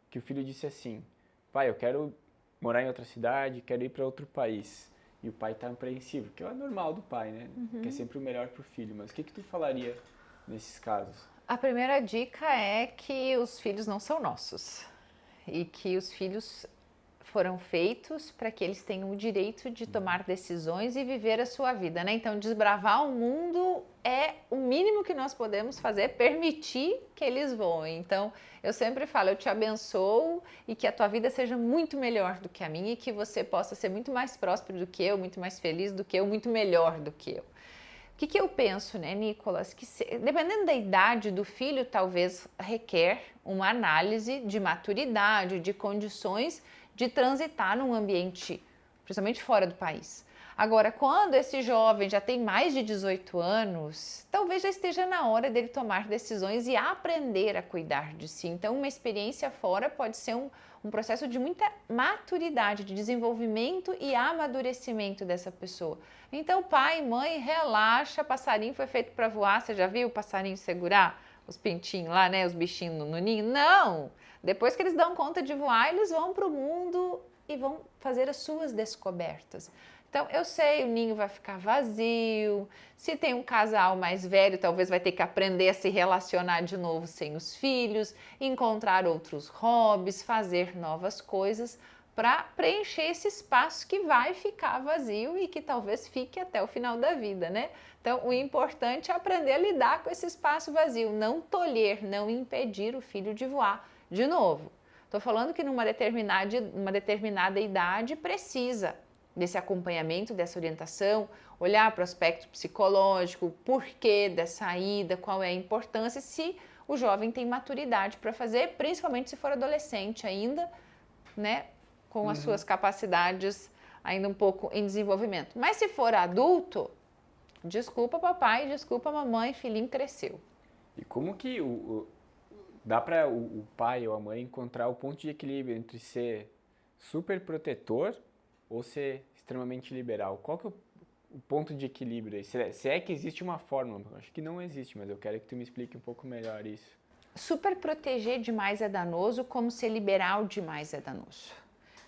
que o filho disse assim, pai, eu quero morar em outra cidade, quero ir para outro país? E o pai está apreensivo, que é o normal do pai, né? Que é sempre o melhor para o filho. Mas o que tu falaria nesses casos? A primeira dica é que os filhos não são nossos e que os filhos foram feitos para que eles tenham o direito de tomar decisões e viver a sua vida, né? Então, desbravar o mundo é o mínimo que nós podemos fazer, permitir que eles voem. Então, eu sempre falo, eu te abençoo e que a tua vida seja muito melhor do que a minha e que você possa ser muito mais próspero do que eu, muito mais feliz do que eu, muito melhor do que eu. O que eu penso, né, Nicolas? Que dependendo da idade do filho, talvez requer uma análise de maturidade, de condições de transitar num ambiente, principalmente fora do país. Agora, quando esse jovem já tem mais de 18 anos, talvez já esteja na hora dele tomar decisões e aprender a cuidar de si. Então, uma experiência fora pode ser um processo de muita maturidade, de desenvolvimento e amadurecimento dessa pessoa. Então, pai, mãe, relaxa, passarinho foi feito para voar. Você já viu o passarinho segurar os pintinhos lá, né, os bichinhos no ninho? Não! Depois que eles dão conta de voar, eles vão para o mundo e vão fazer as suas descobertas. Então, eu sei, o ninho vai ficar vazio. Se tem um casal mais velho, talvez vai ter que aprender a se relacionar de novo sem os filhos, encontrar outros hobbies, fazer novas coisas para preencher esse espaço que vai ficar vazio e que talvez fique até o final da vida, né? Então, o importante é aprender a lidar com esse espaço vazio, não tolher, não impedir o filho de voar de novo. Estou falando que numa determinada idade precisa desse acompanhamento, dessa orientação, olhar para o aspecto psicológico, o porquê dessa ida, qual é a importância, se o jovem tem maturidade para fazer, principalmente se for adolescente ainda, né, com as suas capacidades ainda um pouco em desenvolvimento. Mas se for adulto, desculpa papai, desculpa mamãe, filhinho cresceu. E como que dá para o pai ou a mãe encontrar o ponto de equilíbrio entre ser super protetor ou ser extremamente liberal? Qual que é o ponto de equilíbrio aí? Se é que existe uma fórmula, acho que não existe, mas eu quero que tu me explique um pouco melhor isso. Super proteger demais é danoso, como ser liberal demais é danoso.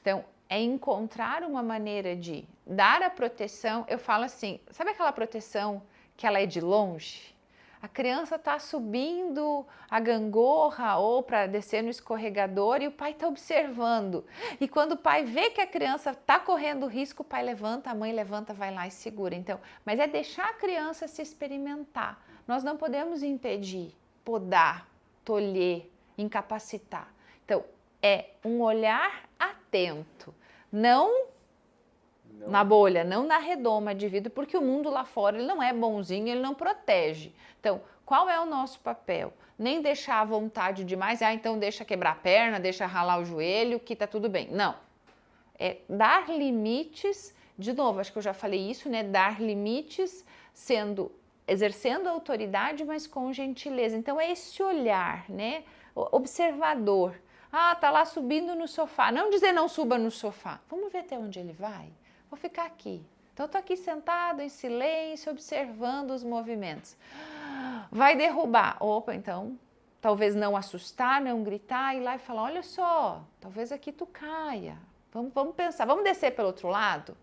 Então, é encontrar uma maneira de dar a proteção. Eu falo assim, sabe aquela proteção que ela é de longe? A criança está subindo a gangorra ou para descer no escorregador e o pai está observando. E quando o pai vê que a criança está correndo risco, o pai levanta, a mãe levanta, vai lá e segura. Então, mas é deixar a criança se experimentar. Nós não podemos impedir, podar, tolher, incapacitar. Então, é um olhar atento, não na bolha, não na redoma de vidro, porque o mundo lá fora ele não é bonzinho, ele não protege. Então, qual é o nosso papel? Nem deixar à vontade demais, então deixa quebrar a perna, deixa ralar o joelho, que tá tudo bem. Não. É dar limites, de novo, acho que eu já falei isso, né? Dar limites exercendo a autoridade, mas com gentileza. Então, é esse olhar, né? Observador. Ah, tá lá subindo no sofá. Não dizer não suba no sofá. Vamos ver até onde ele vai? Vou ficar aqui. Então, eu tô aqui sentado em silêncio, observando os movimentos. Vai derrubar. Opa, então, talvez não assustar, não gritar, ir lá e falar, olha só, talvez aqui tu caia. Vamos pensar, vamos descer pelo outro lado?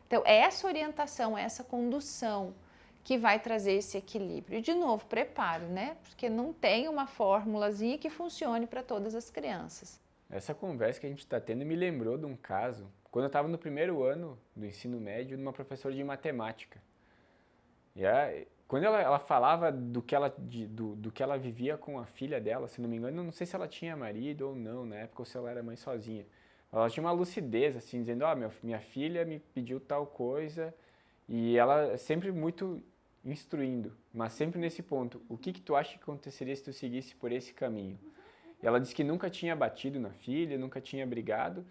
Então, é essa orientação, é essa condução que vai trazer esse equilíbrio. E, de novo, preparo, né? Porque não tem uma formulazinha que funcione para todas as crianças. Essa conversa que a gente está tendo me lembrou de um caso, quando eu estava no primeiro ano do ensino médio, de uma professora de matemática. Quando ela falava do que ela vivia com a filha dela, se não me engano, não sei se ela tinha marido ou não na época, ou se ela era mãe sozinha. Ela tinha uma lucidez, assim, dizendo, minha filha me pediu tal coisa, e ela sempre muito instruindo, mas sempre nesse ponto, o que tu acha que aconteceria se tu seguisse por esse caminho? E ela disse que nunca tinha batido na filha, nunca tinha brigado,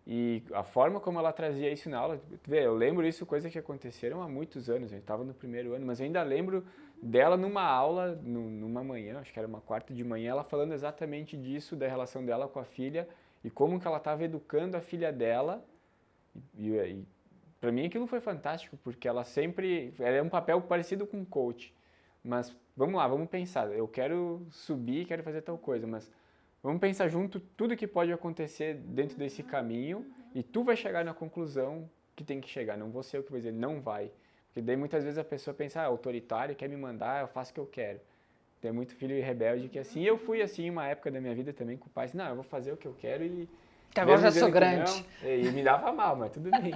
e a forma como ela trazia isso na aula, eu lembro isso, coisas que aconteceram há muitos anos, eu estava no primeiro ano, mas eu ainda lembro dela numa aula, numa manhã, acho que era uma quarta de manhã, ela falando exatamente disso, da relação dela com a filha, e como que ela estava educando a filha dela, e para mim aquilo foi fantástico, porque ela é um papel parecido com coach, mas vamos lá, vamos pensar, eu quero subir, quero fazer tal coisa, mas vamos pensar junto tudo que pode acontecer dentro desse caminho e tu vai chegar na conclusão que tem que chegar, não vou ser eu que vou dizer, não vai. Porque daí muitas vezes a pessoa pensa, autoritário, quer me mandar, eu faço o que eu quero. Tem muito filho rebelde que é assim, eu fui assim uma época da minha vida também com o pai, não, eu vou fazer o que eu quero e... Que agora já sou grande. Não, e me dava mal, mas tudo bem.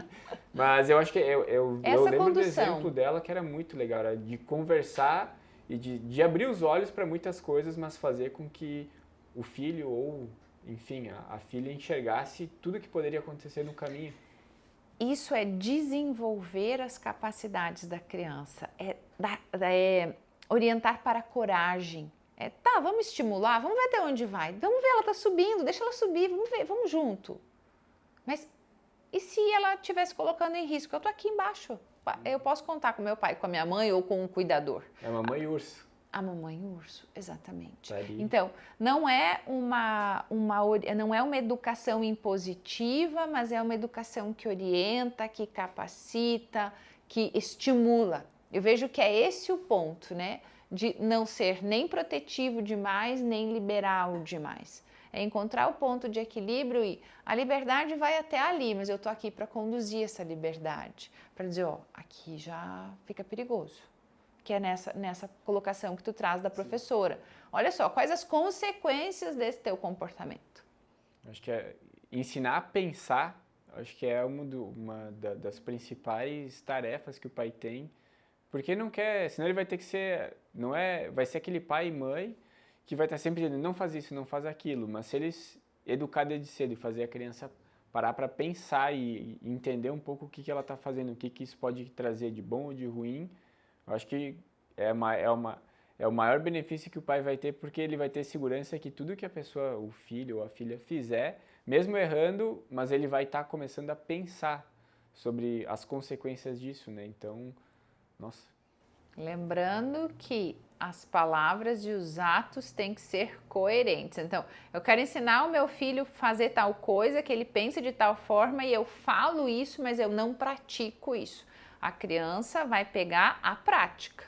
Mas eu acho que eu lembro do exemplo dela que era muito legal, era de conversar e de abrir os olhos para muitas coisas, mas fazer com que o filho ou, enfim, a filha enxergasse tudo que poderia acontecer no caminho. Isso é desenvolver as capacidades da criança, é orientar para a coragem. Vamos estimular, vamos ver até onde vai, vamos ver, ela está subindo, deixa ela subir, vamos ver, vamos junto. Mas e se ela estivesse colocando em risco? Eu estou aqui embaixo, eu posso contar com meu pai, com a minha mãe ou com um cuidador. É a mamãe urso. A mamãe urso, exatamente. Tá ali. Então, não é uma educação impositiva, mas é uma educação que orienta, que capacita, que estimula. Eu vejo que é esse o ponto, né? De não ser nem protetivo demais, nem liberal demais. É encontrar o ponto de equilíbrio e a liberdade vai até ali, mas eu tô aqui para conduzir essa liberdade, para dizer, aqui já fica perigoso. Que é nessa colocação que tu traz da professora. Sim. Olha só, quais as consequências desse teu comportamento? Acho que ensinar a pensar, acho que é uma das principais tarefas que o pai tem, porque não quer, senão ele vai ter que ser, vai ser aquele pai e mãe que vai estar sempre dizendo, não faz isso, não faz aquilo, mas se eles educar desde cedo e fazer a criança parar para pensar e entender um pouco o que ela está fazendo, o que isso pode trazer de bom ou de ruim, eu acho que é o maior benefício que o pai vai ter, porque ele vai ter segurança que tudo que a pessoa, o filho ou a filha fizer, mesmo errando, mas ele vai estar começando a pensar sobre as consequências disso, né? Então, nossa. Lembrando que as palavras e os atos têm que ser coerentes. Então, eu quero ensinar o meu filho a fazer tal coisa, que ele pense de tal forma e eu falo isso, mas eu não pratico isso. A criança vai pegar a prática.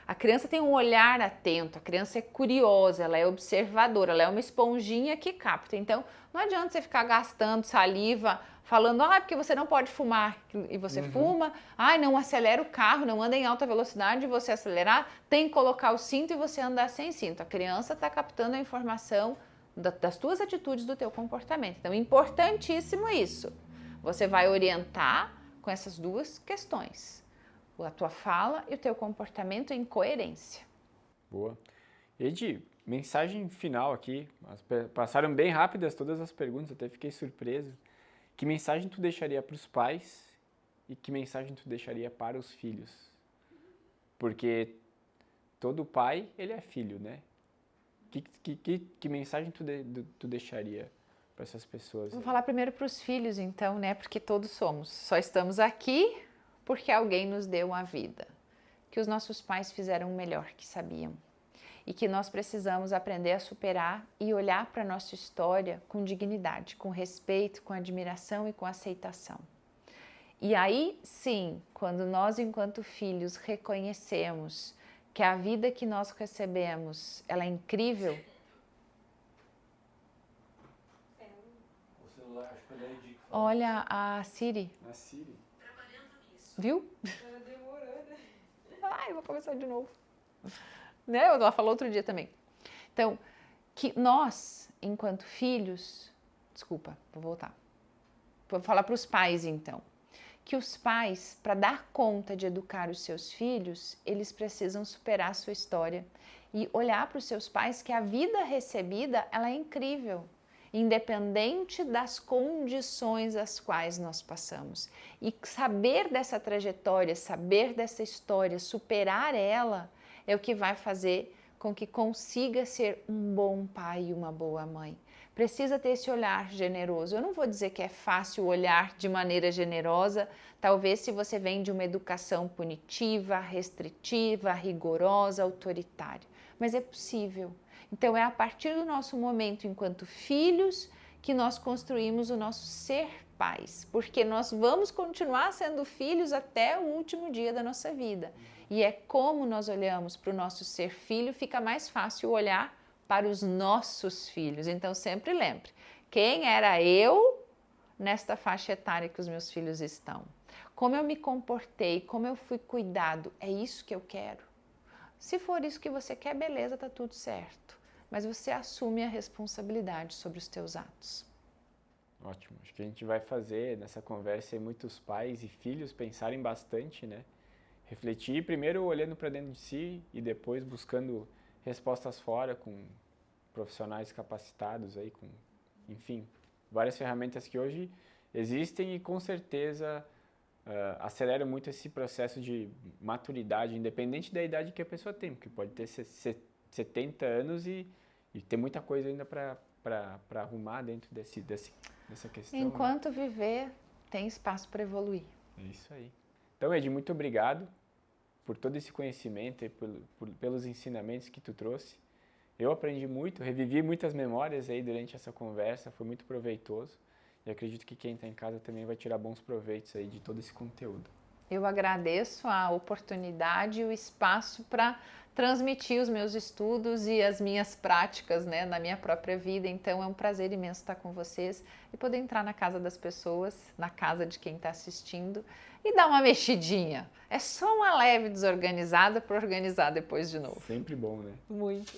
A criança tem um olhar atento, a criança é curiosa, ela é observadora, ela é uma esponjinha que capta. Então, não adianta você ficar gastando saliva, falando, porque você não pode fumar e você fuma, não acelera o carro, não anda em alta velocidade e você acelerar, tem que colocar o cinto e você andar sem cinto. A criança está captando a informação das tuas atitudes, do teu comportamento. Então, importantíssimo isso. Você vai orientar com essas duas questões, a tua fala e o teu comportamento em coerência. Boa. Edi, mensagem final aqui, passaram bem rápidas todas as perguntas, até fiquei surpreso. Que mensagem tu deixaria para os pais e que mensagem tu deixaria para os filhos? Porque todo pai, ele é filho, né? Que mensagem tu deixaria para essas pessoas? Vou falar primeiro para os filhos, então, né? Porque todos somos. Só estamos aqui porque alguém nos deu a vida. Que os nossos pais fizeram o melhor que sabiam. E que nós precisamos aprender a superar e olhar para a nossa história com dignidade, com respeito, com admiração e com aceitação. E aí, sim, quando nós, enquanto filhos, reconhecemos que a vida que nós recebemos, ela é incrível. O celular, acho que eu dei dica. Olha a Siri. A Siri. Viu? Tá demorando. Ai, eu vou começar de novo. Né? Ela falou outro dia também. Então, que nós, enquanto filhos... Desculpa, vou voltar. Vou falar para os pais, então. Que os pais, para dar conta de educar os seus filhos, eles precisam superar a sua história e olhar para os seus pais que a vida recebida, ela é incrível, independente das condições às quais nós passamos. E saber dessa trajetória, saber dessa história, superar ela, é o que vai fazer com que consiga ser um bom pai e uma boa mãe. Precisa ter esse olhar generoso. Eu não vou dizer que é fácil olhar de maneira generosa, talvez se você vem de uma educação punitiva, restritiva, rigorosa, autoritária, mas é possível. Então é a partir do nosso momento enquanto filhos que nós construímos o nosso ser pais, porque nós vamos continuar sendo filhos até o último dia da nossa vida. E é como nós olhamos para o nosso ser filho, fica mais fácil olhar para os nossos filhos. Então sempre lembre, quem era eu nesta faixa etária que os meus filhos estão? Como eu me comportei, como eu fui cuidado, é isso que eu quero? Se for isso que você quer, beleza, tá tudo certo. Mas você assume a responsabilidade sobre os teus atos. Ótimo. Acho que a gente vai fazer nessa conversa aí muitos pais e filhos pensarem bastante, né? Refletir, primeiro olhando para dentro de si e depois buscando respostas fora com profissionais capacitados aí, com, enfim, várias ferramentas que hoje existem e com certeza aceleram muito esse processo de maturidade, independente da idade que a pessoa tem, porque pode ter 70 anos e ter muita coisa ainda para arrumar dentro dessa questão. Enquanto viver, tem espaço para evoluir. É isso aí. Então, Ed, muito obrigado por todo esse conhecimento e pelos ensinamentos que tu trouxe. Eu aprendi muito, revivi muitas memórias aí durante essa conversa, foi muito proveitoso. E acredito que quem está em casa também vai tirar bons proveitos aí de todo esse conteúdo. Eu agradeço a oportunidade e o espaço para transmitir os meus estudos e as minhas práticas, né, na minha própria vida. Então é um prazer imenso estar com vocês e poder entrar na casa das pessoas, na casa de quem está assistindo e dar uma mexidinha. É só uma leve desorganizada para organizar depois de novo. Sempre bom, né? Muito.